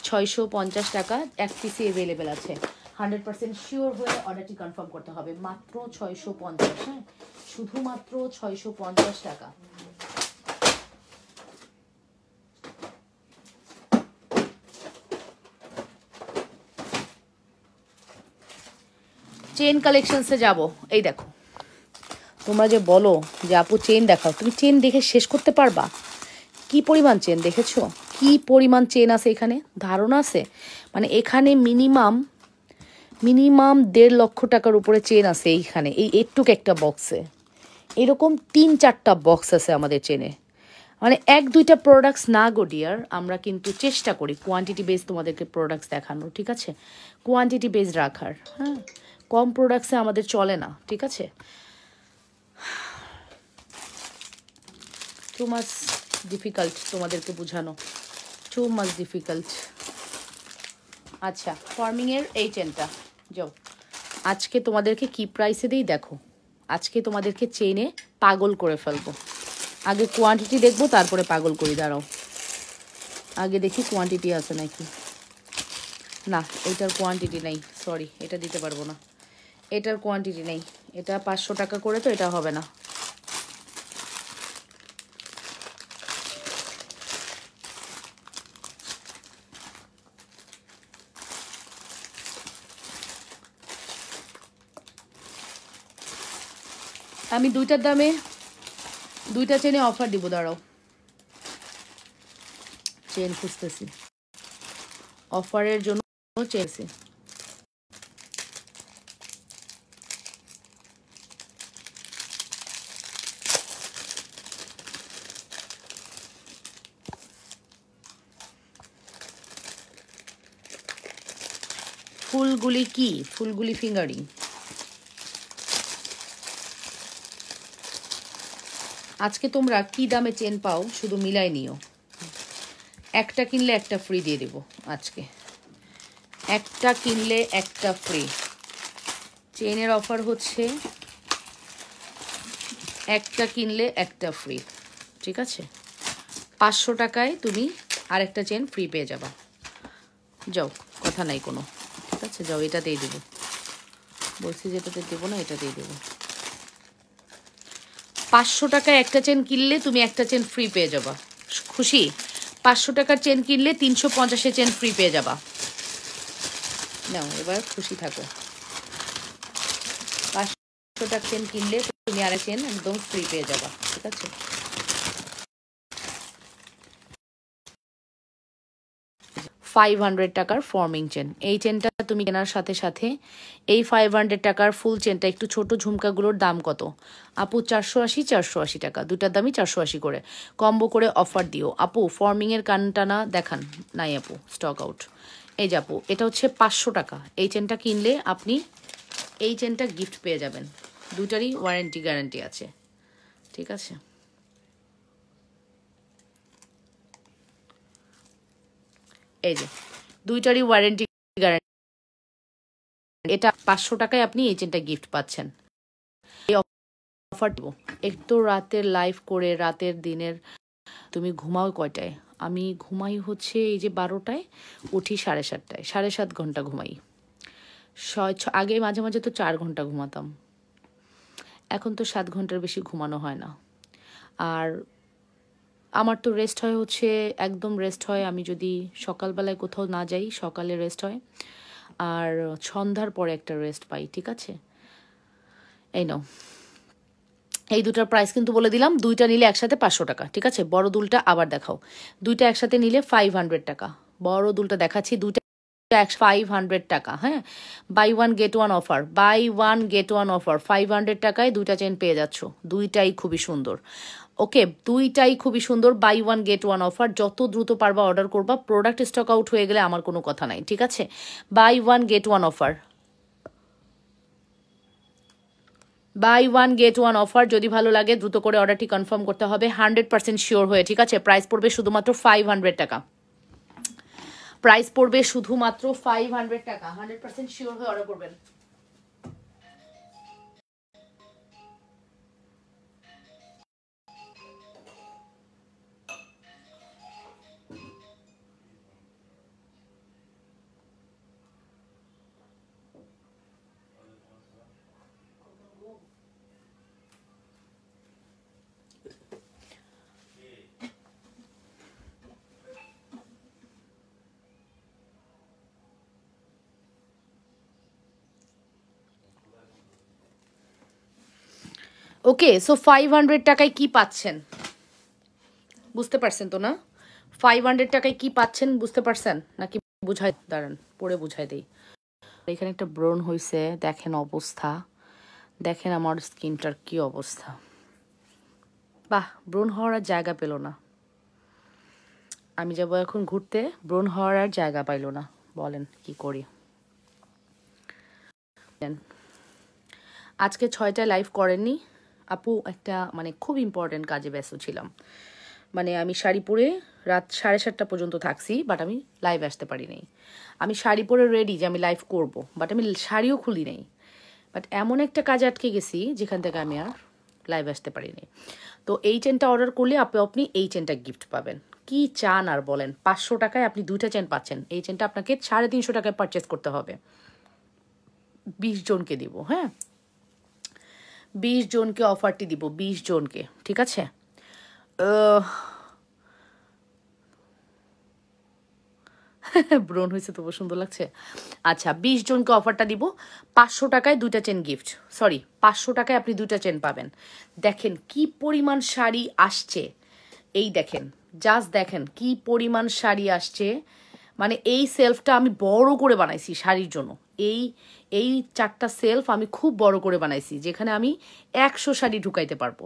650 টাকা 1 পিসি অ্যাভেলেবেল আছে। 100% শিওর হয়ে অর্ডারটি কনফার্ম করতে হবে। মাত্র 650। হ্যাঁ, শুধুমাত্র 650 টাকা। চেন কালেকশনসে যাব। এই দেখো, তোমরা যে বলো যে আপু চেন দেখাও, তুমি চেন দেখে শেষ করতে পারবা? কি পরিমাণ চেন দেখেছো? কি পরিমাণ চেন আছে এখানে, ধারণা আছে? মানে এখানে মিনিমাম 1.5 লক্ষ টাকার উপরে চেন আছে এইখানে, এই একটুক একটা বক্সে। এরকম 3-4টা বক্স আছে আমাদের চেনে। মানে এক দুইটা প্রোডাক্টস না গো ডিয়ার, আমরা কিন্তু চেষ্টা করি কোয়ান্টিটি বেস তোমাদেরকে প্রোডাক্টস দেখানোর, ঠিক আছে, কোয়ান্টিটি বেস রাখার। হ্যাঁ, কম প্রোডাক্টসে আমাদের চলে না, ঠিক আছে। টু মাচ ডিফিকাল্ট তোমাদেরকে বোঝানো, টু মাচ ডিফিকাল্ট। আচ্ছা, ফর্মিংয়ের এই চেনটা যাও, আজকে তোমাদেরকে কি প্রাইসে দিই দেখো, আজকে তোমাদেরকে চেনে পাগল করে ফেলবো। আগে কোয়ান্টিটি দেখবো, তারপরে পাগল করি, দাঁড়াও আগে দেখি কোয়ান্টিটি আছে নাকি। না, এটার কোয়ান্টিটি নেই, সরি, এটা দিতে পারবো না, এটার কোয়ান্টিটি নেই, এটা 500 টাকা করে, তো এটা হবে না। আমি দুইটার দামে দুইটা চেনে অফার দিব, দাঁড়াও চেন খুঁজতেছি, অফারের জন্য চেয়েছি। ফুলগুলি কি? ফুলগুলি ফিঙ্গারিং। আজকে তোমরা কি দামে চেন পাও শুধু মিলাই নিও, একটা কিনলে একটা ফ্রি দিয়ে দেব আজকে, একটা কিনলে একটা ফ্রি। চেনের অফার হচ্ছে একটা কিনলে একটা ফ্রি, ঠিক আছে। 500 টাকায় তুমি আরেকটা চেন ফ্রি পেয়ে যাবা। যাও, কথা নাই কোনো, ঠিক আছে, যাও, এটাতেই দেবো, বলছি যেটাতে দেবো না, এটাতেই দেবো। 500 টাকায় একটা চেন কিনলে তুমি একটা চেন ফ্রি পেয়ে যাবা, খুশি? 500 টাকার চেন কিনলে 350 চেন ফ্রি পেয়ে যাবা। নাও, এবার খুশি থাকো। 500 টাকার চেন কিনলে তুমি আরেক চেন একদম ফ্রি পেয়ে যাবা, ঠিক আছে। $500 টাকার ফর্মিং চেন, এই চেনটা তুমি কেনার সাথে সাথে এই 500 টাকার ফুল চেনটা, একটু ছোট ঝুমকাগুলোর দাম কত আপু? 480 টাকা, দুটার দামই 480 করে, কম্বো করে অফার দিও আপু। ফর্মিংয়ের কানটানা দেখান, নাই আপু, স্টক আউট। এই যে আপু, এটা হচ্ছে 500 টাকা, এই চেনটা কিনলে আপনি এই চেনটা গিফট পেয়ে যাবেন, দুটারই ওয়ারেন্টি গ্যারান্টি আছে, ঠিক আছে। এই যে দুইটারই ওয়ারেন্টি গ্যারান্টি, এটা 500 টাকায় আপনি এই চেনটা গিফট পাচ্ছেন। এই অফার দেবো। একটু রাতের লাইভ করে রাতের দিনের, তুমি ঘুমাও কয়টায়? আমি ঘুমাই হচ্ছে এই যে 12টায়, উঠি 7:30টায়, 7.5 ঘন্টা ঘুমাই। আগে মাঝে মাঝে তো 4 ঘন্টা ঘুমাতাম, এখন তো 7 ঘন্টার বেশি ঘুমানো হয় না। আর আমার তো রেস্ট হয় হচ্ছে, একদম রেস্ট হয় আমি যদি সকালবেলায় কোথাও না যাই, সকালে রেস্ট হয়, আর সন্ধ্যার পরে একটা রেস্ট পাই, ঠিক আছে। এই নাও, এই দুটার প্রাইস কিন্তু বলে দিলাম, দুইটা নিলে একসাথে 500 টাকা, ঠিক আছে। বড় দুলটা আবার দেখাও, দুইটা একসাথে নিলে 500 টাকা, বড় দুলটা দেখাচ্ছি, দুইটা 500 টাকা, হ্যাঁ, buy one get one offer, buy one get one offer, 500 টাকায় দুইটা চেন পেয়ে যাচ্ছ, দুইটাই খুবই সুন্দর। ওকে, দুইটাই খুবই সুন্দর, buy one get one offer, যত দ্রুত পারবা অর্ডার করবা, প্রোডাক্ট স্টক আউট হয়ে গেলে আমার কোনো কথা নাই, ঠিক আছে। Buy one get one offer, buy one get one offer, যদি ভালো লাগে দ্রুত করে অর্ডারটি কনফার্ম করতে হবে 100% শিওর হয়ে, ঠিক আছে। প্রাইস পড়বে শুধুমাত্র 500 টাকা, প্রাইস পড়বে শুধুমাত্র 500 টাকা, 100% শিওর হয়ে অর্ডার করবেন। ওকে, সো 500 টাকায় কি পাচ্ছেন বুঝতে পারছেন তো না? 500 টাকায় কি পাচ্ছেন বুঝতে পারছেন নাকি? বুঝাই, দাঁড়ান পরে বুঝাই দেই। এখানে একটা ব্রণ হয়েছে, দেখেন অবস্থা, দেখেন আমার স্কিনটার কি অবস্থা। বাহ, ব্রণ হওয়ার আর জায়গা পেল না। আমি যাব এখন ঘুরতে, ব্রণ হওয়ার আর জায়গা পাইলো না, বলেন কি করি। আজকে 6টায় লাইভ করেননি আপু, একটা মানে খুব ইম্পর্টেন্ট কাজে ব্যস্ত ছিলাম। মানে আমি শাড়ি পরে রাত 7:30 পর্যন্ত থাকছি, বাট আমি লাইভ আসতে পারি নাই। আমি শাড়ি পরে রেডি যে আমি লাইভ করব, বাট আমি শাড়িও খুলি নাই। বাট এমন একটা কাজে আটকে গেছি যেখান থেকে আমি আর লাইভ আসতে পারি নাই। তো এই চেনটা অর্ডার করলে আপনি এই চেনটা গিফট পাবেন। কি চান আর বলেন, 500 টাকায় আপনি 2টা চেন পাচ্ছেন। এই চেনটা আপনাকে 350 টাকায় পারচেস করতে হবে। 20 জনকে দিব, হ্যাঁ 20 জনকে অফারটি দিব, 20 জনকে, ঠিক আছে। ব্রণ হয়েছে, তবু সুন্দর লাগছে। আচ্ছা 20 জনকে অফারটা দিব, 500 টাকায় 2টা চেন গিফট, সরি 500 টাকায় আপনি 2টা চেন পাবেন। দেখেন কি পরিমাণ শাড়ি আসছে, এই দেখেন, জাস্ট দেখেন কি পরিমাণ শাড়ি আসছে। মানে এই সেলফটা আমি বড় করে বানাইছি শাড়ির জন্য। এই এই 4টা সেলফ আমি খুব বড় করে বানাইছি, যেখানে আমি 100 শাড়ি ঢুকাইতে পারবো,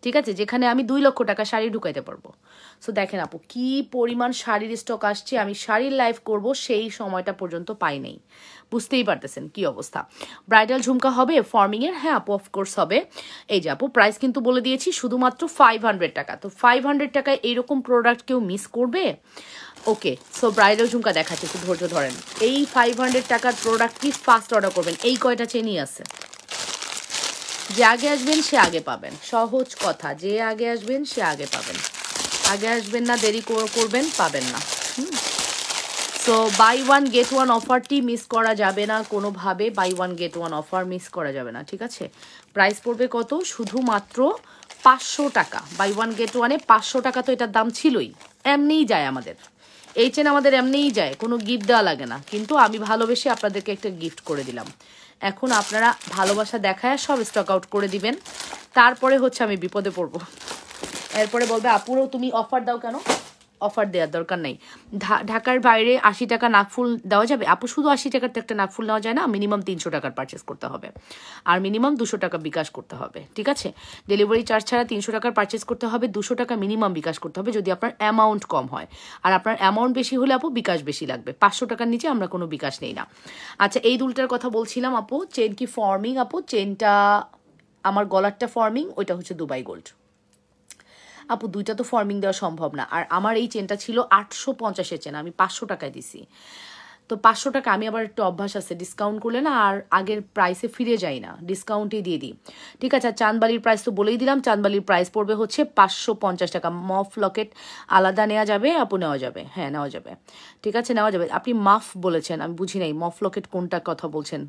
ঠিক আছে, যেখানে আমি 2 লক্ষ টাকা শাড়ি ঢুকাইতে পারবো। সো দেখেন আপু কি পরিমাণ শাড়ির স্টক আসছে। আমি শাড়ির লাইভ করব সেই সময়টা পর্যন্ত পাই নাই, বুঝতেই পারতেছেন কি অবস্থা। ব্রাইডাল ঝুমকা হবে ফর্মিংয়ের, হ্যাঁ আপু অফকোর্স হবে। এই যে আপু প্রাইস কিন্তু বলে দিয়েছি, শুধুমাত্র 500 টাকা। তো 500 টাকায় এইরকম প্রোডাক্ট কেউ মিস করবে? ওকে, সো ব্রাইডাল ঝুমকা দেখাচ্ছে, একটু ধৈর্য ধরেন। এই 500 টাকার প্রোডাক্টটি ফার্স্ট অর্ডার করবেন। এই কয়টা চেনই আছে, যে আগে আসবেন সে আগে পাবেন, সহজ কথা, যে আগে আসবেন সে আগে পাবেন। আগে আসবেন না, দেরি করবেন, পাবেন না। So buy one get one অফারটি মিস করা যাবে না কোনোভাবে, buy one get one offer miss করা যাবে না, ঠিক আছে। প্রাইস পড়বে কত? শুধুমাত্র 500 টাকা। বাই ওয়ান গেট ওয়ানে 500 টাকা, তো এটার দাম ছিলই, এমনিই যায় আমাদের এই চেন, আমাদের এমনিই যায়, কোনো গিফট দেওয়া লাগে না। কিন্তু আমি ভালোবেসে আপনাদেরকে একটা গিফট করে দিলাম। এখন আপনারা ভালোবাসা দেখায় সব স্টক আউট করে দিবেন, তারপরে হচ্ছে আমি বিপদে পড়বো। এরপরে বলবে আপুরও তুমি অফার দাও কেন? অফার দেওয়ার দরকার নেই। ঢাকার বাইরে 80 টাকা নাকফুল দেওয়া যাবে আপু? শুধু 80 টাকার তো একটা নাকফুল নেওয়া যায় না, মিনিমাম 300 টাকার পারচেস করতে হবে, আর মিনিমাম 200 টাকা বিকাশ করতে হবে, ঠিক আছে। ডেলিভারি চার্জ ছাড়া 300 টাকার পারচেস করতে হবে, 200 টাকা মিনিমাম বিকাশ করতে হবে যদি আপনার অ্যামাউন্ট কম হয়। আর আপনার অ্যামাউন্ট বেশি হলে আপু বিকাশ বেশি লাগবে। 500 টাকার নিচে আমরা কোনো বিকাশ নেই না। আচ্ছা এই দুলটার কথা বলছিলাম আপু, চেন কি ফর্মিং আপু? চেনটা আমার গলারটা ফর্মিং, ওইটা হচ্ছে দুবাই গোল্ড। আপু দুইটা তো ফর্মিং দেওয়া সম্ভব না। আর আমার এই চেনটা ছিল 850-এর চেন, আমি 500 টাকায় দিছি। তো 500 টাকা, আমি আবার একটু অভ্যাস আছে ডিসকাউন্ট করলে না আর আগের প্রাইসে ফিরে যাই না, ডিসকাউন্টেই দিয়ে দিই, ঠিক আছে। আর চাঁদবালির প্রাইস তো বলেই দিলাম, চাঁদবালির প্রাইস পড়বে হচ্ছে 550 টাকা। মফ লকেট আলাদা নেওয়া যাবে আপু? নেওয়া যাবে, হ্যাঁ নেওয়া যাবে, ঠিক আছে নেওয়া যাবে। আপনি মাফ বলেছেন, আমি বুঝি নাই মফ লকেট কোনটা কথা বলছেন।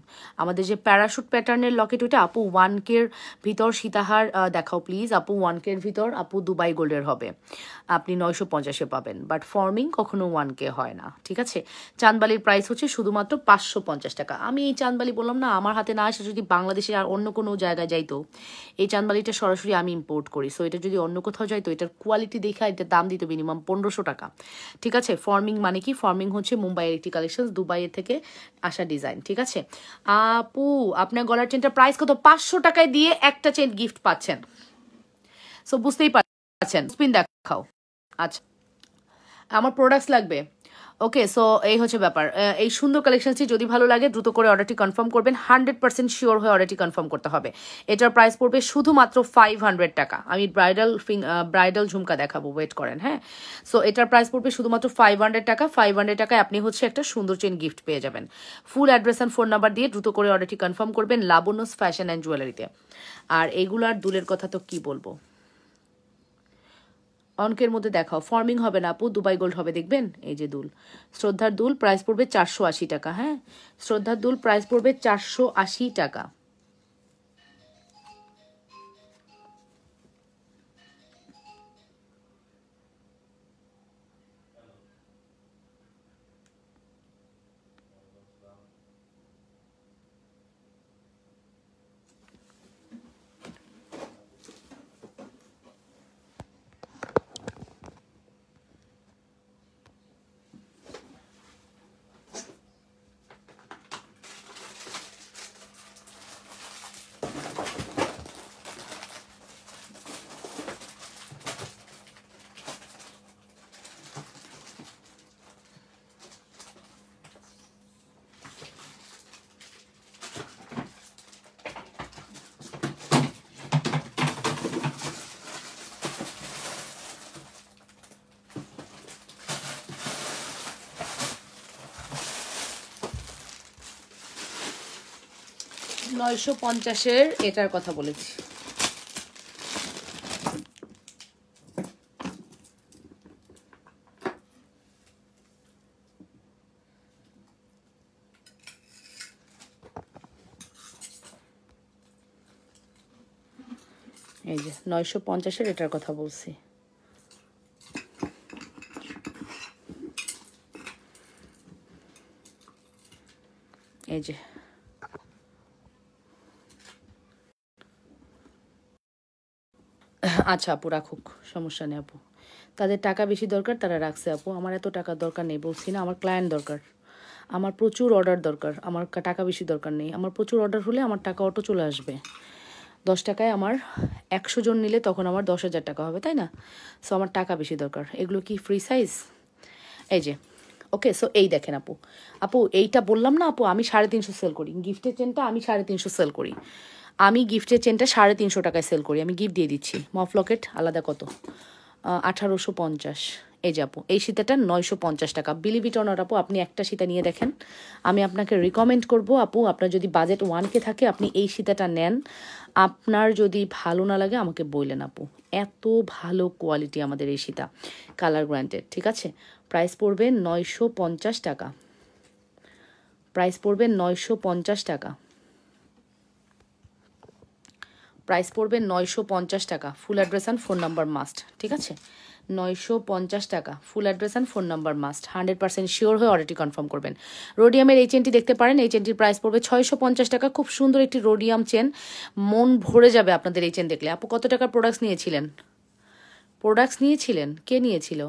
আমাদের যে প্যারাশুট প্যাটার্নের লকেট ওইটা আপু 1K-র ভিতর সীতাহার দেখাও প্লিজ আপু। 1K-র ভিতর আপু দুবাই গোল্ডের হবে, আপনি 950-এ পাবেন, বাট ফর্মিং কখনো 1K হয় না, ঠিক আছে। চাঁদবালির প্রাইস হচ্ছে শুধুমাত্র 550 টাকা। আমি এই চাঁদবালি বললাম না, আমার হাতে না আসে, যদি বাংলাদেশে আর অন্য কোনো জায়গায় যাইতো, এই চাঁদবালিটা সরাসরি আমি ইম্পোর্ট করি। সো এটা যদি অন্য কোথাও যাইতো, এটার কোয়ালিটি দেখা এটার দাম দিত মিনিমাম 1500 টাকা, ঠিক আছে। ফর্মিং মানে কি? ফর্মিং হচ্ছে মুম্বাইয়ের একটি কালেকশন, দুবাইয়ের থেকে আসা ডিজাইন, ঠিক আছে। আপু আপনার গলার চেনটা প্রাইস কত? 500 টাকায় দিয়ে একটা চেন গিফট পাচ্ছেন। সো বুঝতেই পারছেন। স্পিন দেখাও। আচ্ছা আমার প্রোডাক্টস লাগবে, ওকে। সো এই হচ্ছে ব্যাপার। এই সুন্দর কালেকশনটি যদি ভালো লাগে দ্রুত করে অর্ডারটি কনফার্ম করবেন, 100% শিওর হয়ে অর্ডারটি কনফার্ম করতে হবে। এটার প্রাইস পড়বে শুধুমাত্র 500 টাকা। আমি ব্রাইডাল ঝুমকা দেখাবো, ওয়েট করেন, হ্যাঁ। সো এটার প্রাইস পড়বে শুধুমাত্র 500 টাকা। 500 টাকায় আপনি হচ্ছে একটা সুন্দর চেন গিফট পেয়ে যাবেন। ফুল অ্যাড্রেস অ্যান্ড ফোন নাম্বার দিয়ে দ্রুত করে অর্ডারটি কনফার্ম করবেন লাবণ্যস ফ্যাশন অ্যান্ড জুয়েলারিতে। আর এগুলার দুলের কথা তো কি বলবো, অঙ্কের মধ্যে দেখাও। ফর্মিং হবে না আপু, দুবাই গোল্ড হবে, দেখবেন এই যে দুল, শ্রদ্ধার দুল প্রাইস পড়বে 480 টাকা, হ্যাঁ শ্রদ্ধার দুল প্রাইস পড়বে 480 টাকা। 950-এর এটার কথা বলেছি। এই যে 950-এর এটার কথা বলছি। এই যে আচ্ছা আপু রাখুক, সমস্যা নেই আপু। তাদের টাকা বেশি দরকার, তারা রাখছে আপু। আমার এত টাকার দরকার নেই, বলছি না, আমার ক্লায়েন্ট দরকার, আমার প্রচুর অর্ডার দরকার, আমার টাকা বেশি দরকার নেই। আমার প্রচুর অর্ডার হলে আমার টাকা অটো চলে আসবে। 10 টাকায় আমার 100 জন নিলে তখন আমার 10,000 টাকা হবে, তাই না? সো আমার টাকা বেশি দরকার। এগুলো কি ফ্রি সাইজ? এই যে ওকে। সো এই দেখেন আপু, আপু এইটা বললাম না আপু, আমি 350 সেল করি গিফটের চেনটা, আমি 350 সেল করি। আমি গিফটের চেনটা 350 টাকায় সেল করি, আমি গিফট দিয়ে দিচ্ছি। মফ লকেট আলাদা কত? 1850। এই যে আপু এই সীতাটা 950 টাকা। বিলিভ ইট অর নট আপু, আপনি একটা সীতা নিয়ে দেখেন। আমি আপনাকে রিকমেন্ড করব আপু, আপনার যদি বাজেট 1K থাকে আপনি এই সীতাটা নেন। আপনার যদি ভালো না লাগে আমাকে বললেন আপু, এত ভালো কোয়ালিটি আমাদের এই সীতা, কালার গ্রান্টেড, ঠিক আছে? প্রাইস পড়বে 950 টাকা। প্রাইস পড়বে 950 টাকা। প্রাইস পড়বে 950 টাকা। ফুল address and phone number must, ঠিক আছে? 950 টাকা। ফুল address and phone number must. 100% sure হয়ে অর্ডারটি কনফার্ম করবেন। রোডিয়ামের এই চেনটি দেখতে পারেন, এই চেনটির প্রাইস পড়বে 650 টাকা। খুব সুন্দর একটি রোডিয়াম চেন, মন ভরে যাবে আপনাদের এই চেন দেখলে। আপু কত টাকার প্রোডাক্টস নিয়েছিলেন? প্রোডাক্টস নিয়েছিলেন? কে নিয়েছিল?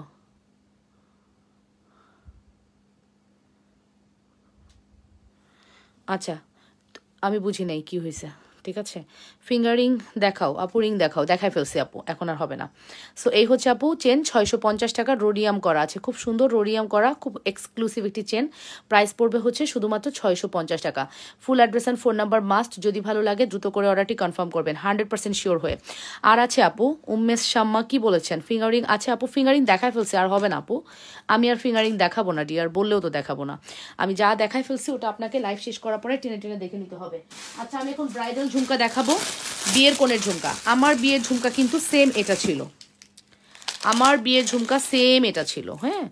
আচ্ছা আমি বুঝি নাই কি হয়েছে, ঠিক আছে? ফিঙ্গারিং দেখাও আপু, রিং দেখাও। দেখাই ফেলছি আপু, এখন আর হবে না। সো এই হচ্ছে আপু চেন, 650 টাকা, রোডিয়াম করা আছে, খুব সুন্দর রোডিয়াম করা, খুব এক্সক্লুসিভ একটি চেন। প্রাইস পড়বে হচ্ছে শুধুমাত্র 650 টাকা। ফুল address and phone number must. যদি ভালো লাগে দ্রুত করে অর্ডারটি কনফার্ম করবেন 100% শিওর হয়ে। আর আছে আপু উম্মেশ শাম্মা কি বলেছেন? ফিঙ্গারিং আছে আপু, ফিঙ্গারিং দেখাই ফেলছি, আর হবে না আপু। আমি আর ফিঙ্গারিং দেখাবো না ডিয়ার, বললেও তো দেখাবো না। আমি যা দেখাই ফেলছি ওটা আপনাকে লাইভ শেষ করার পরে টেনে টেনে দেখে নিতে হবে। আচ্ছা আমি এখন ব্রাইডাল ঝুমকা দেখাবো, বিয়ের কোণের ঝুমকা। আমার বিয়ের ঝুমকা কিন্তু সেম এটা ছিল, আমার বিয়ের ঝুমকা সেম এটা ছিল। হ্যাঁ,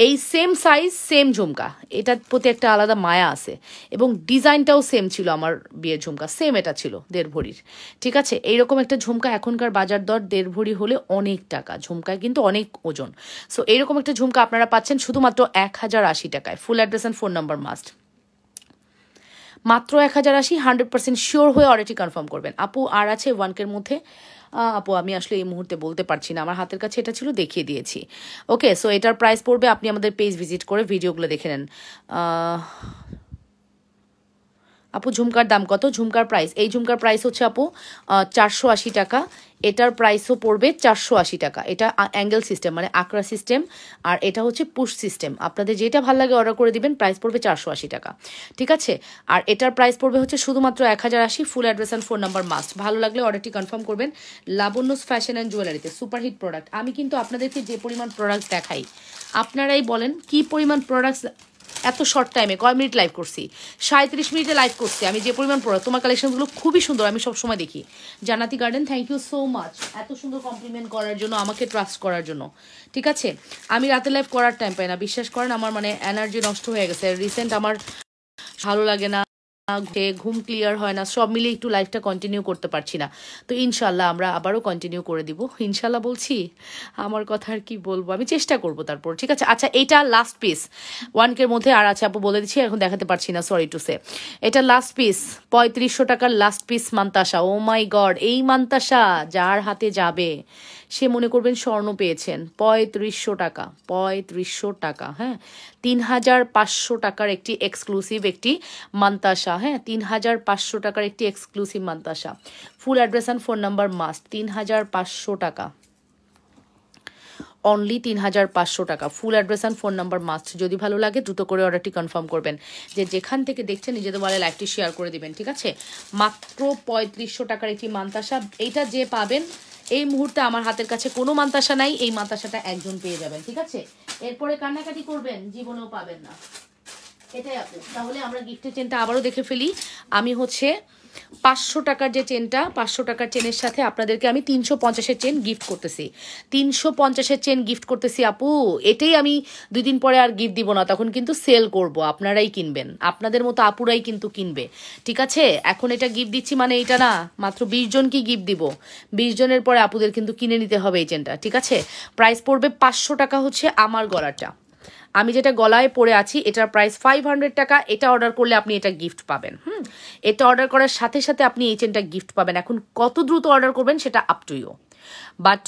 এই সেম সাইজ সেম ঝুমকা, এটার প্রতি একটা আলাদা মায়া আছে, এবং ডিজাইনটাও সেম ছিল। আমার বিয়ের ঝুমকা সেম এটা ছিল 1.5 ভরির, ঠিক আছে? এইরকম একটা ঝুমকা এখনকার বাজার দর 1.5 ভরি হলে অনেক টাকা, ঝুমকায় কিন্তু অনেক ওজন। সো এইরকম একটা ঝুমকা আপনারা পাচ্ছেন শুধুমাত্র 1080 টাকায়। ফুল address and phone number must. মাত্র 1080, 100% শিওর হয়ে অর্ডারটি কনফার্ম করবেন আপু। আর আছে 1K মধ্যে আপু, আমি আসলে এই মুহূর্তে বলতে পারছি না, আমার হাতের কাছে এটা ছিল, দেখিয়ে দিয়েছি। ওকে, সো এটার প্রাইস পড়বে, আপনি আমাদের পেজ ভিজিট করে ভিডিওগুলো দেখে নেন। আপু ঝুমকার দাম কত? ঝুমকার প্রাইস, এই ঝুমকার প্রাইস হচ্ছে আপু 480 টাকা। এটার প্রাইসও পড়বে 480 টাকা। এটা অ্যাঙ্গেল সিস্টেম, মানে আকরা সিস্টেম, আর এটা হচ্ছে পুশ সিস্টেম। আপনাদের যেটা ভালো লাগে অর্ডার করে দিবেন। প্রাইস পড়বে 480 টাকা, ঠিক আছে? আর এটার প্রাইস পড়বে হচ্ছে শুধুমাত্র 1080। Full address and phone number must. ভালো লাগলে অর্ডারটি কনফার্ম করবেন। লাবণ্যস ফ্যাশন অ্যান্ড জুয়েলারিতে সুপারহিট প্রোডাক্ট। আমি কিন্তু আপনাদেরকে যে পরিমাণ প্রোডাক্ট দেখাই, আপনারাই বলেন কি পরিমাণ প্রোডাক্টস। এত শর্ট টাইমে কয় মিনিট লাইভ করছি? 37 মিনিটে লাইভ করছি। আমি যে পরিমাণ প্রোডাক্ট, তোমার কালেকশনগুলো খুবই সুন্দর, আমি সবসময় দেখি। Jannati garden, thank you so much এত সুন্দর কমপ্লিমেন্ট করার জন্য, আমাকে ট্রাস্ট করার জন্য, ঠিক আছে? আমি রাতে লাইভ করার টাইম পাই না, বিশ্বাস করেন। আমার মানে এনার্জি নষ্ট হয়ে গেছে রিসেন্ট, আমার ভালো লাগে না, ঘুম ক্লিয়ার হয় না, সব মিলিয়ে একটু লাইফটা কন্টিনিউ করতে পারছি না। তো ইনশাল্লাহ আমরা আবারও কন্টিনিউ করে দিব, ইনশাল্লাহ বলছি। আমার কথা আর কি বলবো, আমি চেষ্টা করব তারপর, ঠিক আছে? আচ্ছা এইটা লাস্ট পিস 1K মধ্যে। আর আছে আপু বলে দিচ্ছি, এখন দেখাতে পারছি না, সরি টু সে। এটা লাস্ট পিস, 3500 টাকার লাস্ট পিস মান্তাসা। ও মাই গড, এই মান্তাসা যার হাতে যাবে সে মনে করবেন স্বর্ণ পেয়েছেন। 3500 টাকা, 3500 টাকা। হ্যাঁ, 3500 টাকার একটি এক্সক্লুসিভ একটি মান্তাসা। হ্যাঁ, 3500 টাকার একটি exclusive mantasha. Full address and phone number must. 3500 টাকা, অনলি 3500 টাকা। ফুল address and phone number must. যদি ভালো লাগে দ্রুত করে অর্ডারটি কনফার্ম করবেন। যে যেখান থেকে দেখছেন নিজেদের বলে লাইভটি শেয়ার করে দিবেন, ঠিক আছে? মাত্র 3500 টাকার একটি মান্তাসা। এইটা যে পাবেন, এই মুহূর্তে আমার হাতের কাছে কোনো মান্তাসা নাই, এই মান্তাসাটা একজন পেয়ে যাবেন, ঠিক আছে? এরপরে কান্নাকাটি করবেন, জীবনেও পাবেন না। এটাই আপু। তাহলে আমরা গিফটের চেনটা আবারও দেখে ফেলি। আমি হচ্ছে 500 টাকার যে চেনটা, 500 টাকার চেনের সাথে আপনাদেরকে আমি 350-এর চেন গিফট করতেছি। 350-এর চেন গিফট করতেছি আপু। এটাই আমি 2 দিন পরে আর গিফট দিব না, তখন কিন্তু সেল করব, আপনারাই কিনবেন, আপনাদের মতো আপুরাই কিন্তু কিনবে, ঠিক আছে? এখন এটা গিফট দিচ্ছি মানে এটা না মাত্র 20 জনকে গিফট দিব। 20 জনের পরে আপুদের কিন্তু কিনে নিতে হবে এই চেনটা, ঠিক আছে? প্রাইস পড়বে 500 টাকা হচ্ছে আমার গলাটা। আমি যেটা গলায় পরে আছি এটার প্রাইস 500 টাকা। এটা অর্ডার করলে আপনি এটা গিফট পাবেন। এটা অর্ডার করার সাথে সাথে আপনি এই চেনটা গিফট পাবেন। এখন কত দ্রুত অর্ডার করবেন সেটা up to you, but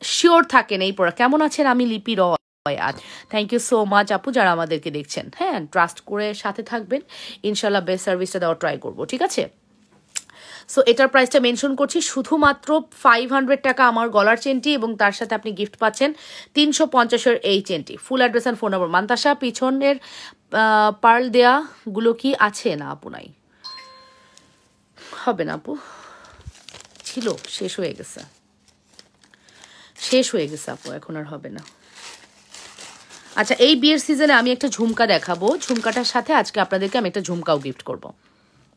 sure থাকেন এই পড়া। কেমন আছেন? আমি লিপি রয়। আজ থ্যাংক ইউ সো মাচ আপু যারা আমাদেরকে দেখছেন। হ্যাঁ, ট্রাস্ট করে সাথে থাকবেন, ইনশাল্লাহ বেস্ট সার্ভিসটা দেওয়ার ট্রাই করবো, ঠিক আছে? সো এটার প্রাইসটা মেনশন করছি, শুধুমাত্র 500 টাকা আমার গলার চেনটি, এবং তার সাথে আপনি গিফট পাচ্ছেন 350-এর এই চেনটি। Full address and phone number. Mantasa, পিছনের পার্ল দেয়াগুলো কি আছে? না আপু, নাই, হবে না আপু, ছিল, শেষ হয়ে গেছে, শেষ হয়ে গেছে আপু, এখন আর হবে না। আচ্ছা, এই বিয়ের সিজনে আমি একটা ঝুমকা দেখাবো, ঝুমকাটার সাথে আজকে আপনাদেরকে আমি একটা ঝুমকাও গিফট করব।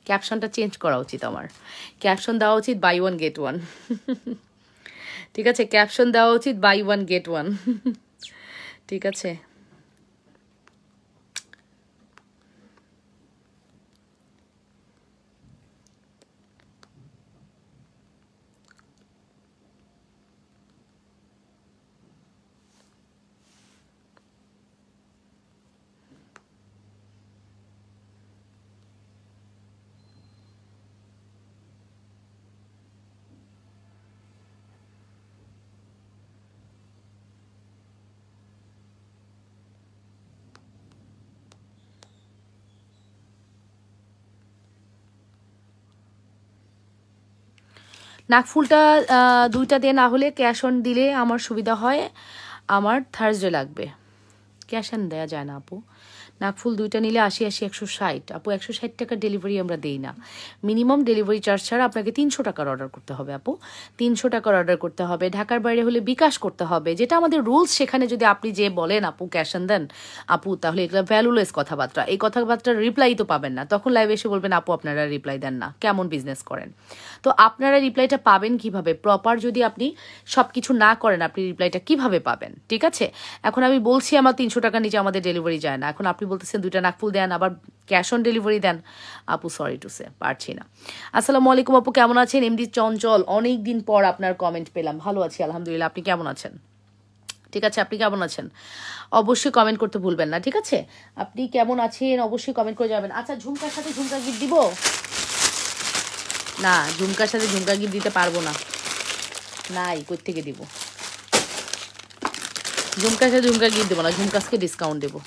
ক্যাপশনটা চেঞ্জ করা উচিত আমার, ক্যাপশন দেওয়া উচিত বাই ওয়ান গেট ওয়ান। ঠিক আছে, ক্যাপশন দেওয়া উচিত বাই ওয়ান গেট ওয়ান। ঠিক আছে, নাকফুলটা 2টা দিয়ে, না হলে ক্যাশ অন দিলে আমার সুবিধা হয়, আমার থার্সডে লাগবে। ক্যাশ অন দেওয়া যায় না আপু। নাকফুল 2টা নিলে 80 80 160 আপু, 160 টাকার ডেলিভারি আমরা দেই না। মিনিমাম ডেলিভারি চার্জ ছাড়া আপনাকে 300 টাকার অর্ডার করতে হবে আপু, 300 টাকার অর্ডার করতে হবে। ঢাকার বাইরে হলে বিকাশ করতে হবে, যেটা আমাদের রুলস। সেখানে যদি আপনি যে বলেন আপু ক্যাশ অন দেন আপু, তাহলে এগুলো ভ্যালুলেস কথাবার্তা। এই কথাবার্তার রিপ্লাই তো পাবেন না, তখন লাইভে এসে বলবেন আপু আপনারা রিপ্লাই দেন না, কেমন বিজনেস করেন? তো আপনারা রিপ্লাইটা পাবেন কিভাবে? প্রপার যদি আপনি সব কিছু না করেন, আপনি রিপ্লাইটা কিভাবে পাবেন? ঠিক আছে, এখন আমি বলছি আমার 300 টাকা নিচে আমাদের ডেলিভারি যায় না, এখন আপনি বলতেছেন 2টা নাকফুল দেন আবার ক্যাশ অন ডেলিভারি দেন। আপু সরি টু সে, পারছি না। আসসালামু আলাইকুম আপু, কেমন আছেন? এমডি চঞ্চল, অনেক দিন পর আপনার কমেন্ট পেলাম। ভালো আছি আলহামদুলিল্লাহ, আপনি কেমন আছেন? ঠিক আছে, আপনি কেমন আছেন অবশ্যই কমেন্ট করতে ভুলবেন না, ঠিক আছে? আপনি কেমন আছেন অবশ্যই কমেন্ট করে যাবেন। আচ্ছা, ঝুমকার সাথে ঝুমকা গিফট দিব না? ঝুমকার সাথে ঝুমকা গিফট দিতে পারবো না, নাই, কোত্থেকে দিব? ঝুমকার সাথে ঝুমকা গিফট দেবো না, ঝুমকাসকে ডিসকাউন্ট দেবো।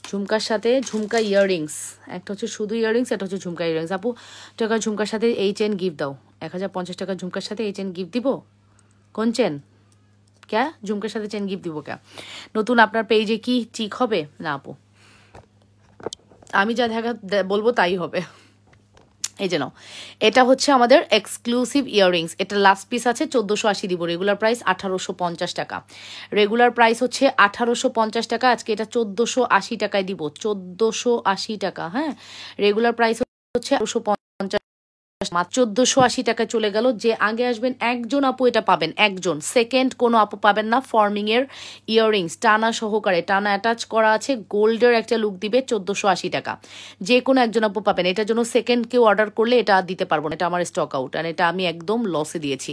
ঝুমকার সাথে ঝুমকা ইয়াররিংস, একটা হচ্ছে শুধু ইয়াররিংস, একটা হচ্ছে ঝুমকা ইয়াররিংস। আপু টাকা ঝুমকার সাথে এই চেন গিফট দাও, 1050 টাকা ঝুমকার সাথে এই চেন গিফট দিব। কোন চেন? ক্যা ঝুমকার সাথে চেন গিফট দিব ক্যা? নতুন আপনার পেজে কি ঠিক হবে না আপু? আমি যা দেখা বলবো তাই হবে। এই যে নাও, এটা হচ্ছে আমাদের এক্সক্লুসিভ ইয়াররিংস। এটা লাস্ট পিস আছে 1480 দিব, রেগুলার প্রাইস 1850 টাকা। রেগুলার প্রাইস হচ্ছে 1850 টাকা, আজকে এটা 1480 টাকায় দিব, 1480 টাকা। হ্যাঁ, রেগুলার প্রাইস হচ্ছে 1850, মাত্র 1480 টাকায় চলে গেল। যে আগে আসবেন একজন আপু এটা পাবেন, একজন, সেকেন্ড কোনো আপু পাবেন না। ফর্মিং এর ইয়াররিংস টানা সহকারে, টানা অ্যাটাচ করা আছে, গোল্ডের একটা লুক দিবে, 1480 টাকা। যে কোনো একজন আপু পাবেন। এটার জন্য সেকেন্ড কেউ অর্ডার করলে এটা দিতে পারবো না, এটা আমার স্টক আউট, আর এটা আমি একদম লসে দিয়েছি।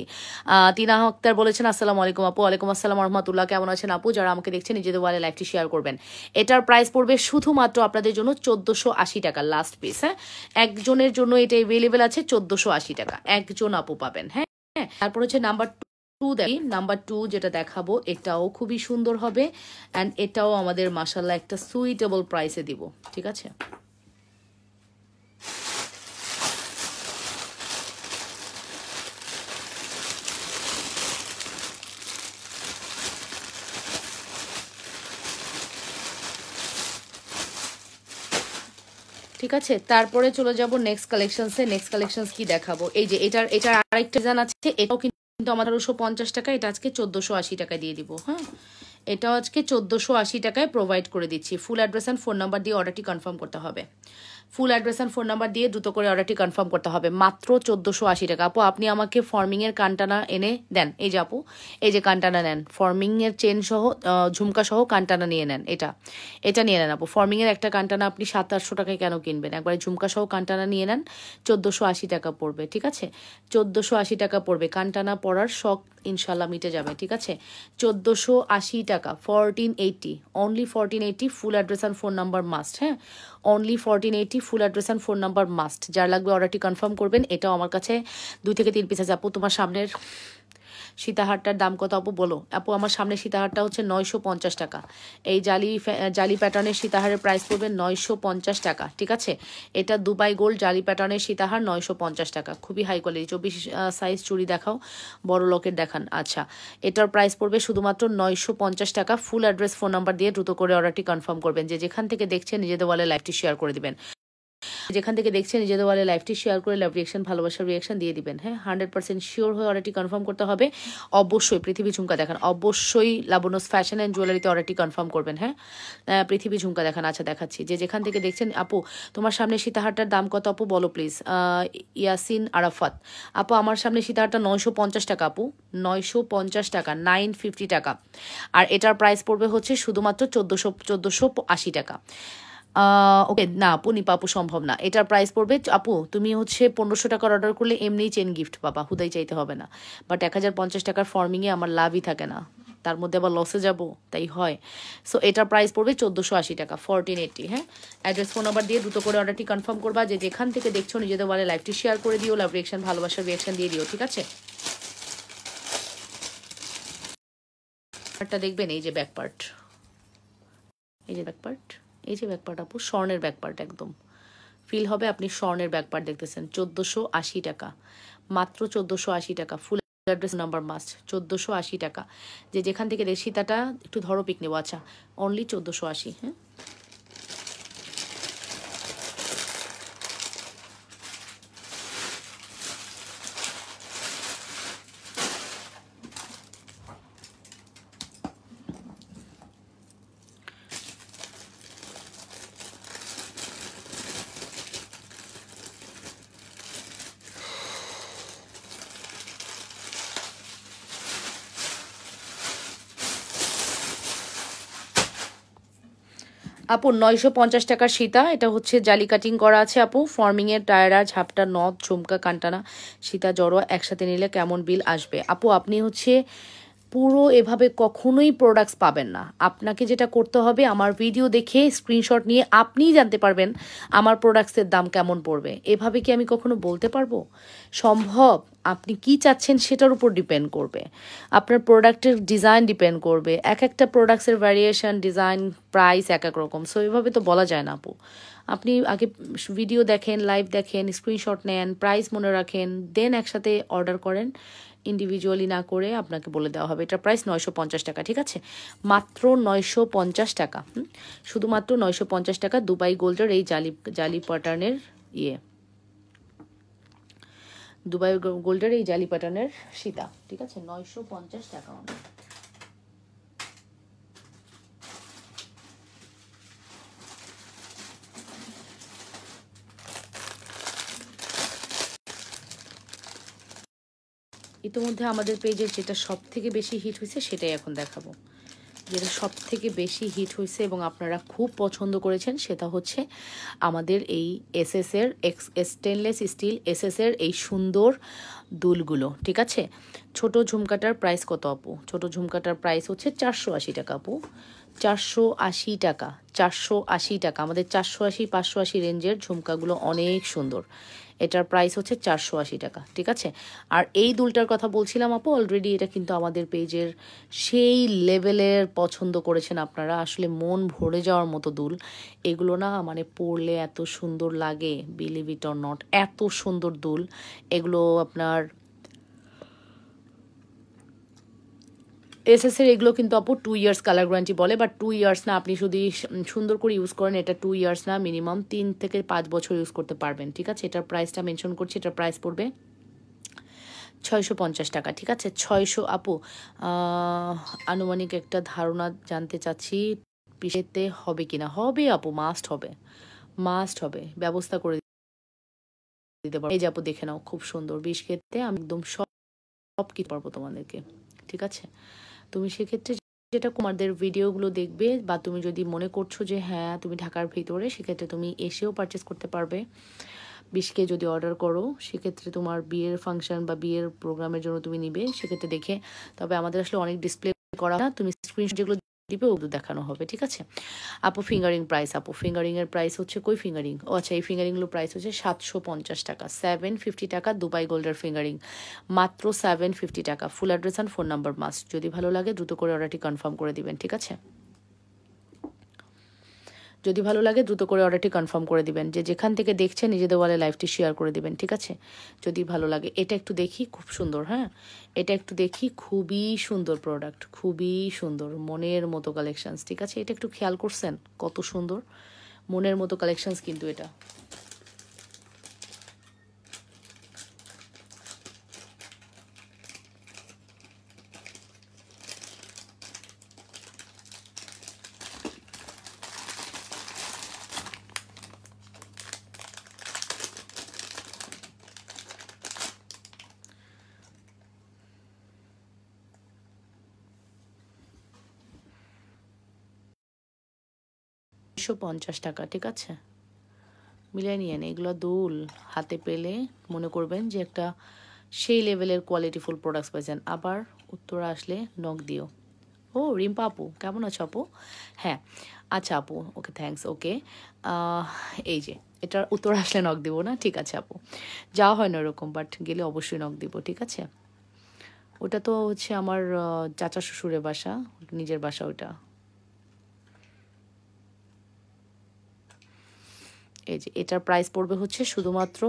তিনা আক্তার বলেছেন আসসালামু আলাইকুম আপু। ওয়ালাইকুম আসসালাম রহমতুল্লাহ, কেমন আছেন আপু? যারা আমাকে দেখছেন নিজেদের ওয়ালে লাইভটি শেয়ার করবেন। এটার প্রাইস পড়বে শুধুমাত্র আপনাদের জন্য 1480 টাকা, লাস্ট পিস। হ্যাঁ, একজনের জন্য এটা অ্যাভেলেবেল আছে, 1480 টাকা, একজন আপু পাবেন। হ্যাঁ, তারপর হচ্ছে নাম্বার 2 দেখি। নাম্বার 2 যেটা দেখাবো এটাও খুবই সুন্দর হবে, অ্যান্ড এটাও আমাদের মাশাআল্লাহ একটা সুইটেবল প্রাইসে দিব, ঠিক আছে? ঠিক আছে, তারপরে চলে যাব নেক্সট কালেকশনসে। নেক্সট কালেকশনস কি দেখাবো? এই যে এটার আরেকটা ডিজাইন আছে, এটাও কিন্তু আমার 1850 টাকা, এটা আজকে 1480 টাকা দিয়ে দিব। হ্যাঁ, এটাও আজকে 1480 টাকায় প্রোভাইড করে দিচ্ছি। ফুল অ্যাড্রেস অ্যান্ড ফোন নাম্বার দিয়ে অর্ডারটি কনফার্ম করতে হবে। ফুল অ্যাড্রেস অ্যান্ড ফোন নাম্বার দিয়ে দ্রুত করে অর্ডারটি কনফার্ম করতে হবে। মাত্র 1480 টাকা। আপু আপনি আমাকে ফর্মিংয়ের কানটানা এনে দেন। এই যে আপু, এই যে কানটানা নেন, ফর্মিংয়ের চেন সহ ঝুমকা সহ কানটানা নিয়ে নেন। এটা নিয়ে নেন আপু। ফর্মিংয়ের একটা কানটানা আপনি 700-800 টাকায় কেন কিনবেন? একবারে ঝুমকা সহ কানটানা নিয়ে নেন, 1480 টাকা পড়বে। ঠিক আছে, 1480 টাকা পড়বে। কানটানা পড়ার শখ ইনশাল্লাহ মিটে যাবে। ঠিক আছে, 1480 টাকা, 1480, only 1480। Full address and phone number must. হ্যাঁ, only 1480, full address and phone number must. যার লাগবে অর্ডারটি কনফার্ম করবেন। এটাও আমার কাছে 2 থেকে 3 পিস আছে। আপু তোমার সামনের সীতাহারটার দাম কত আপু বলো? আপু আমার সামনে সীতাহারটা হচ্ছে 950 টাকা। এই জালি প্যাটার্নের সীতাহারের প্রাইস পড়বে 950 টাকা। ঠিক আছে, এটা দুবাই গোল্ড জালি প্যাটার্নের সীতাহার 950 টাকা। খুবই হাই কোয়ালিটি। 24 সাইজ চুড়ি দেখাও, বড় লকের দেখান। আচ্ছা, এটার প্রাইস পড়বে শুধুমাত্র 950 টাকা। ফুল অ্যাড্রেস ফোন নাম্বার দিয়ে দ্রুত করে অর্ডারটি কনফার্ম করবেন। যে যেখান থেকে দেখছেন নিজেদের ওয়ালে লাইভটি শেয়ার করে দিবেন। যেখান থেকে দেখছেন নিজেদের ওয়ালে লাইভটি শেয়ার করে লাভ রিয়াকশন, ভালোবাসার রিয়াকশন দিয়ে দিবেন। হ্যাঁ, 100% শিওর হয়ে অর্ডারটি কনফার্ম করতে হবে। অবশ্যই পৃথিবী ঝুমকা দেখান। অবশ্যই লাবণ্যস ফ্যাশন অ্যান্ড জুয়েলারিতে অর্ডারটি কনফার্ম করবেন। হ্যাঁ, পৃথিবী ঝুমকা দেখান। আচ্ছা দেখাচ্ছি। যে যেখান থেকে দেখছেন। আপু তোমার সামনে সীতাহারটার দাম কত আপু বলো প্লিজ? ইয়াসিন আরাফাত আপু, আমার সামনে সীতাহারটা 950 টাকা আপু, 950 টাকা, 950 টাকা। আর এটার প্রাইস পড়বে হচ্ছে শুধুমাত্র 1480 টাকা। ওকে না আপু, নিপা আপু সম্ভব না। এটার প্রাইস পড়বে আপু, তুমি হচ্ছে 1500 টাকার অর্ডার করলে এমনি চেন গিফট পাবা, হুদাই চাইতে হবে না। বাট 1050 টাকার ফর্মিংয়ে আমার লাভই থাকে না, তার মধ্যে আবার লসে যাব, তাই হয়। সো এটার প্রাইস পড়বে 1480 টাকা, 1480। হ্যাঁ, অ্যাড্রেস ফোন নাম্বার দিয়ে দ্রুত করে অর্ডারটি কনফার্ম করবা। যে যেখান থেকে দেখছো নিজেদের বলে লাইভটি শেয়ার করে দিও, লাভ রিয়াকশন, ভালোবাসার রিয়াকশন দিয়ে দিও। ঠিক আছে, একটা দেখবেন এই যে ব্যাক পার্ট, এই যে ব্যাক পার্ট, এই যে ব্যাক পার্ট আপু, স্বর্ণের ব্যাক পার্ট, একদম ফিল হবে আপনি স্বর্ণের ব্যাক পার্ট দেখতেছেন। 1480 টাকা, মাত্র 1480 টাকা। ফুল অ্যাড্রেস নাম্বার মাস্ট, 1480 টাকা। যে যেখান থেকে সীতাটা একটু ধরো পিক নেবো। আচ্ছা, অনলি 1480। হ্যাঁ, আপু 950 টাকার সীতা। এটা হচ্ছে জালি কাটিং করা আছে আপু। ফর্মিংয়ের টায়রা, ঝাপটা, নথ, ঝুমকা, কানটানা, সীতা জড়োয়া একসাথে নিলে কেমন বিল আসবে? আপু আপনি হচ্ছে পুরো এভাবে কখনোই প্রোডাক্টস পাবেন না। আপনাকে যেটা করতে হবে, আমার ভিডিও দেখে স্ক্রিনশট নিয়ে আপনিই জানতে পারবেন আমার প্রোডাক্টসের দাম কেমন পড়বে। এভাবে কি আমি কখনো বলতে পারবো? সম্ভব? আপনি কি চাচ্ছেন সেটার উপর ডিপেন্ড করবে, আপনার প্রোডাক্টের ডিজাইন ডিপেন্ড করবে। এক একটা প্রোডাক্টসের ভ্যারিয়েশন, ডিজাইন, প্রাইস এক এক রকম। সো এভাবে তো বলা যায় না আপু। আপনি আগে ভিডিও দেখেন, লাইভ দেখেন, স্ক্রিনশট নেন, প্রাইস মনে রাখেন, দেন একসাথে অর্ডার করেন। ইন্ডিভিজুয়ালি না করে আপনাকে বলে দেওয়া হবে। এটা প্রাইস 950 টাকা। ঠিক আছে, মাত্র 950 টাকা। শুধুমাত্র 950 টাকা। দুবাই গোল্ডের এই জালি প্যাটার্নের দুবাই গোল্ডের এই জালি প্যাটার্নের সীতা। ঠিক আছে, 950 টাকা। ইতিমধ্যে আমাদের পেজের যেটা সব থেকে বেশি হিট হয়েছে সেটাই এখন দেখাবো। যেটা সব থেকে বেশি হিট হয়েছে এবং আপনারা খুব পছন্দ করেছেন সেটা হচ্ছে আমাদের এই এসএসের স্টেনলেস স্টিল এসএসের এই সুন্দর দুলগুলো। ঠিক আছে, ছোট ঝুমকাটার প্রাইস কত আপু? ছোট ঝুমকাটার প্রাইস হচ্ছে 480 টাকা আপু, 480 টাকা, 480 টাকা। আমাদের 480, 580 রেঞ্জের ঝুমকাগুলো অনেক সুন্দর। এটার প্রাইস হচ্ছে 480 টাকা। ঠিক আছে, আর এই দুলটার কথা বলছিলাম আপু, অলরেডি এটা কিন্তু আমাদের পেজের সেই লেভেলের পছন্দ করেছেন আপনারা, আসলে মন ভরে যাওয়ার মতো দুল এগুলো না। মানে পরলে এত সুন্দর লাগে, বিলিভ ইট অর নট, এত সুন্দর দুল এগুলো। আপনার এসএসের এগুলো কিন্তু আপু 2 ইয়ার্স কালার গ্যারান্টি বলে, বাট 2 ইয়ার্স না। আপনি যদি সুন্দর করে ইউজ করেন এটা 2 ইয়ার্স না, মিনিমাম 3 থেকে 5 বছর ইউজ করতে পারবেন। ঠিক আছে, এটার প্রাইসটা মেনশন করছি। এটার প্রাইস পড়বে 650 টাকা, ঠিক আছে? 600 আপু আনুমানিক একটা ধারণা জানতে চাচ্ছি পিসেতে হবে কিনা। হবে আপু, মাস্ট হবে, মাস্ট হবে, ব্যবস্থা করে দিতে পারবো। এই যে আপু দেখে নাও, খুব সুন্দর বিস্কিটে আমি একদম সব কিছু পারবো তোমাদেরকে, ঠিক আছে? তুমি সেক্ষেত্রে যেটা কুমারদের ভিডিওগুলো দেখবে, বা তুমি যদি মনে করছো যে হ্যাঁ তুমি ঢাকার ভিতরে, সেক্ষেত্রে তুমি এসেও পারচেস করতে পারবে। 20K যদি অর্ডার করো, সেক্ষেত্রে তোমার বিয়ের ফাংশন বা বিয়ের প্রোগ্রামের জন্য তুমি নিবে, সেক্ষেত্রে দেখে। তবে আমাদের আসলে অনেক ডিসপ্লে করা না, তুমি স্ক্রিনশট যেগুলো দিবে ওগুলো দেখানো হবে, ঠিক আছে? আপু ফিঙ্গারিং প্রাইস, আপু ফিঙ্গারিং এর প্রাইস হচ্ছে, কই ফিঙ্গারিং, ও আচ্ছা এই ফিঙ্গারিংগুলো প্রাইস হচ্ছে 750 টাকা, 750 টাকা দুবাই গোল্ডের ফিঙ্গারিং, মাত্র 750 টাকা। ফুল address and phone number must. যদি ভালো লাগে দ্রুত করে অর্ডারটি কনফার্ম করে দিবেন, ঠিক আছে? যদি ভালো লাগে দ্রুত করে অর্ডারটি কনফার্ম করে দিবেন। যে যেখান থেকে দেখছেন নিজেদের ওয়ালে লাইভটি শেয়ার করে দিবেন, ঠিক আছে? যদি ভালো লাগে। এটা একটু দেখি, খুব সুন্দর, হ্যাঁ এটা একটু দেখি, খুবই সুন্দর প্রোডাক্ট, খুবই সুন্দর, মনের মতো কালেকশনস, ঠিক আছে? এটা একটু খেয়াল করছেন কত সুন্দর, মনের মতো কালেকশনস কিন্তু এটা। টাকা, ঠিক আছে? মিলিয়ে নিয়ে নেই, এগুলো দুল হাতে পেলে মনে করবেন যে একটা সেই লেভেলের কোয়ালিটিফুল প্রোডাক্টস পাইছেন। আবার উত্তরা আসলে নক দিও। ও রিম্পা আপু, কেমন আছো আপু? হ্যাঁ আচ্ছা আপু, ওকে থ্যাঙ্কস। ওকে এই যে এটার উত্তরা আসলে নক দিব না, ঠিক আছে আপু? যাওয়া হয় না ওরকম, বাট গেলে অবশ্যই নক দিব, ঠিক আছে? ওটা তো হচ্ছে আমার চাচা শ্বশুরের বাসা, নিজের বাসা ওটা। এই যে এটার প্রাইস পড়বে হচ্ছে শুধুমাত্র,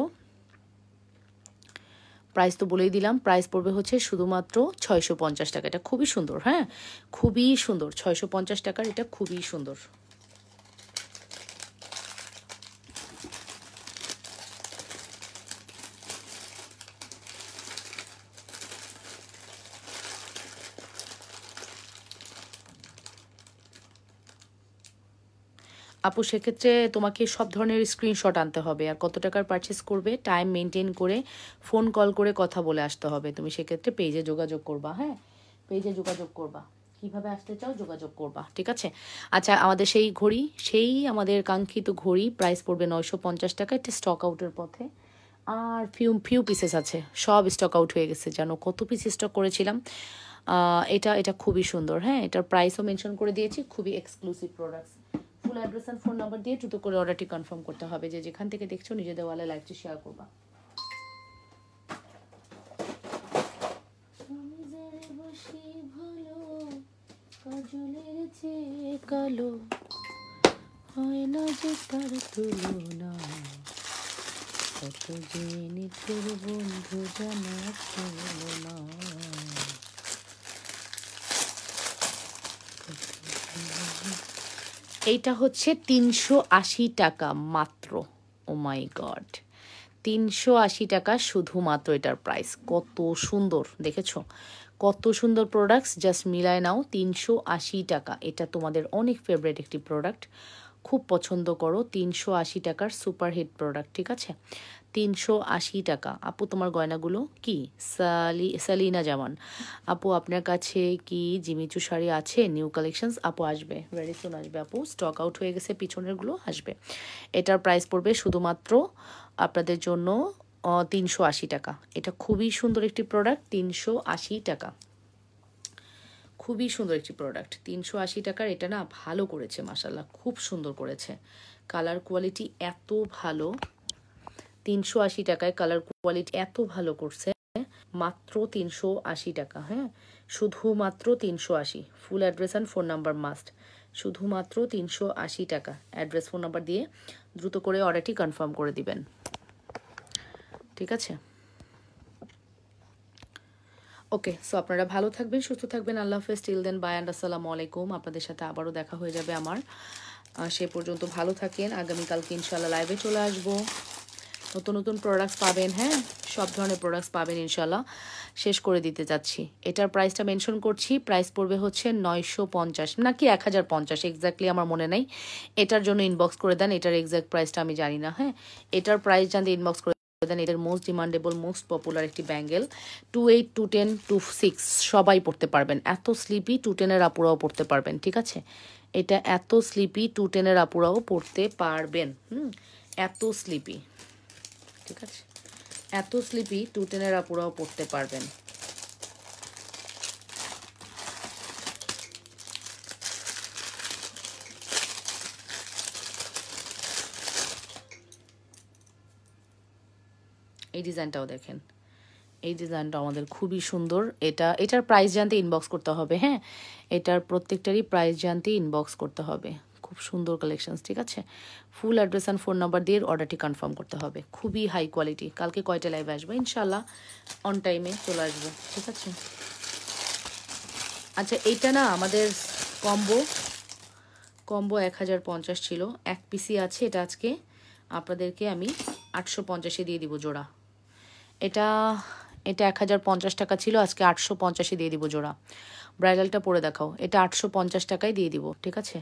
প্রাইস তো বলেই দিলাম, প্রাইস পড়বে হচ্ছে শুধুমাত্র 650 টাকা। এটা খুবই সুন্দর, হ্যাঁ খুবই সুন্দর, 650 টাকার এটা খুবই সুন্দর। আপু সেক্ষেত্রে তোমাকে সব ধরনের স্ক্রিনশট আনতে হবে, আর কত টাকার পারচেস করবে টাইম মেনটেন করে ফোন কল করে কথা বলে আসতে হবে। তুমি সেক্ষেত্রে পেজে যোগাযোগ করবা, হ্যাঁ পেজে যোগাযোগ করবা, কিভাবে আসতে চাও যোগাযোগ করবা, ঠিক আছে? আচ্ছা আমাদের সেই ঘড়ি, সেই আমাদের কাঙ্ক্ষিত ঘড়ি প্রাইস পড়বে 950 টাকা। এটা স্টক আউটের পথে, আর ফিউ পিসেস আছে, সব স্টক আউট হয়ে গেছে। জানো কত পিস স্টক করেছিলাম। এটা এটা খুবই সুন্দর, হ্যাঁ এটার প্রাইসও মেনশন করে দিয়েছি, খুবই exclusive products. Full address and phone number দিয়ে দ্রুত করে অর্ডারটি কনফার্ম করতে হবে। যে যেখান থেকে দেখছো নিজেদের ওয়ালে লাইভটি শেয়ার করবা। কাজলের চেয়ে কালো হয় না যে তার তুলনা, কত যে নিত্যের বন্ধু জানা ছিল না। এইটা হচ্ছে 380 টাকা মাত্র। ও মাই গড, 380 টাকা শুধুমাত্র এটার প্রাইস। কত সুন্দর দেখেছো, কত সুন্দর প্রোডাক্টস, জাস্ট মিলায় নাও। 380 টাকা, এটা তোমাদের অনেক ফেভারিট একটি প্রোডাক্ট, খুব পছন্দ করো। 380 টাকার সুপার হিট প্রোডাক্ট, ঠিক আছে? 380 টাকা। আপু তোমার গয়নাগুলো কি? সালিনা জামান আপু, আপনার কাছে কি জিমিচু শাড়ি আছে? নিউ কালেকশনস আপু আসবে, ভেরি সুন আসবে আপু, স্টক আউট হয়ে গেছে পিছনেরগুলো, আসবে। এটার প্রাইস পড়বে শুধুমাত্র আপনাদের জন্য 380 টাকা। এটা খুবই সুন্দর একটি প্রোডাক্ট, 380 টাকা, খুবই সুন্দর একটি প্রোডাক্ট। 380 টাকার এটা না ভালো করেছে মাশাল্লাহ, খুব সুন্দর করেছে, কালার কোয়ালিটি এত ভালো। 380 টাকায় কালার কোয়ালিটি এত ভালো করছে, মাত্র 380 টাকা, হ্যাঁ শুধুমাত্র 380। ফুল address and phone number must, শুধুমাত্র 380 টাকা। অ্যাড্রেস ফোন নাম্বার দিয়ে দ্রুত করে অর্ডারটি কনফার্ম করে দিবেন, ঠিক আছে? ওকে, সো আপনারা ভালো থাকবেন, সুস্থ থাকবেন, আল্লাহ হাফেজ, টিল দেন বাই অ্যান্ড আসসালামু আলাইকুম। আপনাদের সাথে আবারও দেখা হয়ে যাবে আমার, সে পর্যন্ত ভালো থাকেন। আগামীকালকে ইনশাল্লাহ লাইভে চলে আসবো, নতুন নতুন প্রোডাক্টস পাবেন, হ্যাঁ সব ধরনের প্রোডাক্টস পাবেন ইনশাল্লাহ। শেষ করে দিতে যাচ্ছি। এটার প্রাইসটা মেনশন করছি, প্রাইস পড়বে হচ্ছে 950 নাকি 1050, এক্স্যাক্টলি আমার মনে নেই। এটার জন্য ইনবক্স করে দেন, এটার এক্স্যাক্ট প্রাইসটা আমি জানি না। হ্যাঁ, এটার প্রাইস জানতে ইনবক্স করে দেন। এটার মোস্ট ডিমান্ডেবল, মোস্ট পপুলার একটি ব্যাঙ্গেল। 28, 210, 26 সবাই পড়তে পারবেন। এত স্লিপি 210-এর আপুরাও পড়তে পারবেন, ঠিক আছে? এটা এত স্লিপি 210-এর আপুরাও পড়তে পারবেন। এত স্লিপি, ঠিক আছে? এত স্লিপি 210-এর আপুরাও পড়তে পারবেন। এই ডিজাইনটাও দেখেন, এই ডিজাইনটা আমাদের খুবই সুন্দর। এটার প্রাইস জানতে ইনবক্স করতে হবে। হ্যাঁ, এটার প্রত্যেকটারই প্রাইস জানতে ইনবক্স করতে হবে। খুব সুন্দর কালেকশনস, ঠিক আছে? ফুল অ্যাড্রেস অ্যান্ড ফোন নাম্বার দিয়ে অর্ডারটি কনফার্ম করতে হবে। খুবই হাই কোয়ালিটি। কালকে কয়টা লাইভে আসবো? ইনশাল্লাহ অন টাইমে চলে আসবো, ঠিক আছে? আচ্ছা, এইটা না আমাদের কম্বো 1050 ছিল, এক পিসি আছে। এটা আজকে আপনাদেরকে আমি 850-এ দিয়ে দিব জোড়া। এটা 1050 টাকা ছিল, আজকে 850-এ দিয়ে দিব জোড়া। ব্রাইডালটা পরে দেখাও। এটা 850 টাকায় দিয়ে দিব, ঠিক আছে?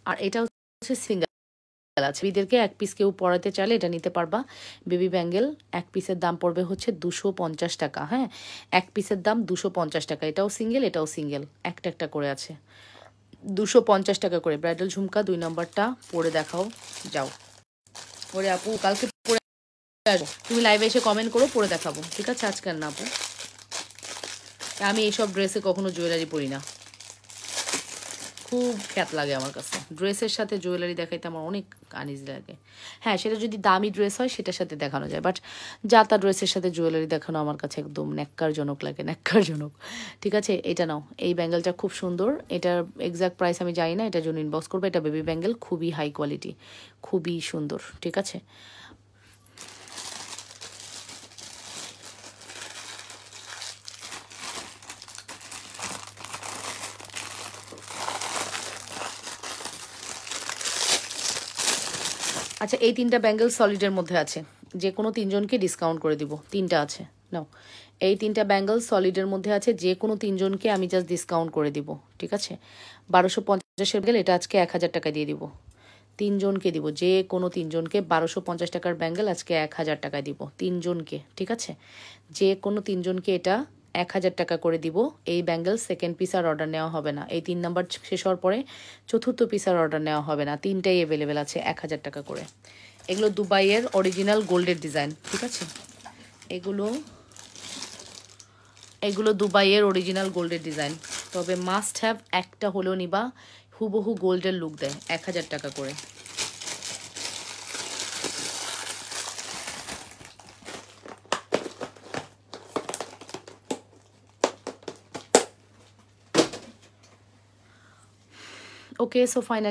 আর এটা হচ্ছে সিঙ্গেল আছে। বেবিদেরকে এক পিস কেউ পরাতে চাইলে এটা নিতে পারবা। বেবি ব্যাঙ্গেল এক পিসের দাম পড়বে হচ্ছে 250 টাকা। হ্যাঁ, এক পিসের দাম 250 টাকা। এটাও সিঙ্গেল, এটাও সিঙ্গেল, একটা একটা করে আছে। 250 টাকা করে। ব্রাইডাল ঝুমকা 2 নম্বরটা পরে দেখাও। যাও। ওরে আপু, কালকে পরে আসবো, তুমি লাইভে এসে কমেন্ট করো, পরে দেখাবো, ঠিক আছে? আজকাল না আপু, আমি এইসব ড্রেসে কখনো জুয়েলারি পরি না। খুব খ্যাত লাগে আমার কাছে। ড্রেসের সাথে জুয়েলারি দেখাইতে আমার অনেক আনইজি লাগে। হ্যাঁ, সেটা যদি দামি ড্রেস হয় সেটার সাথে দেখানো যায়, বাট যা তা ড্রেসের সাথে জুয়েলারি দেখানো আমার কাছে একদম ন্যাক্কারজনক লাগে, ন্যাক্কারজনক, ঠিক আছে? এটা নাও, এই ব্যাঙ্গেলটা খুব সুন্দর। এটার এক্স্যাক্ট প্রাইস আমি জানি না, এটার জন্য ইনবক্স করবো। এটা বেবি ব্যাঙ্গেল, খুবই হাই কোয়ালিটি, খুবই সুন্দর, ঠিক আছে? আচ্ছা, এই 3টা ব্যাঙ্গেল সলিডের মধ্যে আছে, যে কোনো 3জনকে ডিসকাউন্ট করে দিব। 3টা আছে, নাও। এই 3টা ব্যাঙ্গেল সলিডের মধ্যে আছে, যে কোনো 3জনকে আমি জাস্ট ডিসকাউন্ট করে দিব, ঠিক আছে? 1250-এর ব্যাঙ্গেল, এটা আজকে 1000 টাকা দিয়ে দিব। 3জনকে দিব, যে কোনো 3জনকে 1250 টাকার ব্যাঙ্গেল আজকে 1000 টাকা দিব 3জনকে, ঠিক আছে? যে কোনো 3জনকে এটা 1000 টাকা করে দিব। এই ব্যাঙ্গেল সেকেন্ড পিস আর অর্ডার নেওয়া হবে না। এই 3 নাম্বার শেষ হওয়ার পরে চতুর্থ পিস আর অর্ডার নেওয়া হবে না। 3টাই অ্যাভেলেবেল আছে 1000 টাকা করে। এগুলো দুবাইয়ের অরিজিনাল গোল্ডের ডিজাইন, ঠিক আছে? এগুলো দুবাইয়ের অরিজিনাল গোল্ডের ডিজাইন। তবে মাস্ট হ্যাভ একটা হলেও নিবা, হুবহু গোল্ডের লুক দেয়, 1000 টাকা করে। ওকে, সো ফাইনাল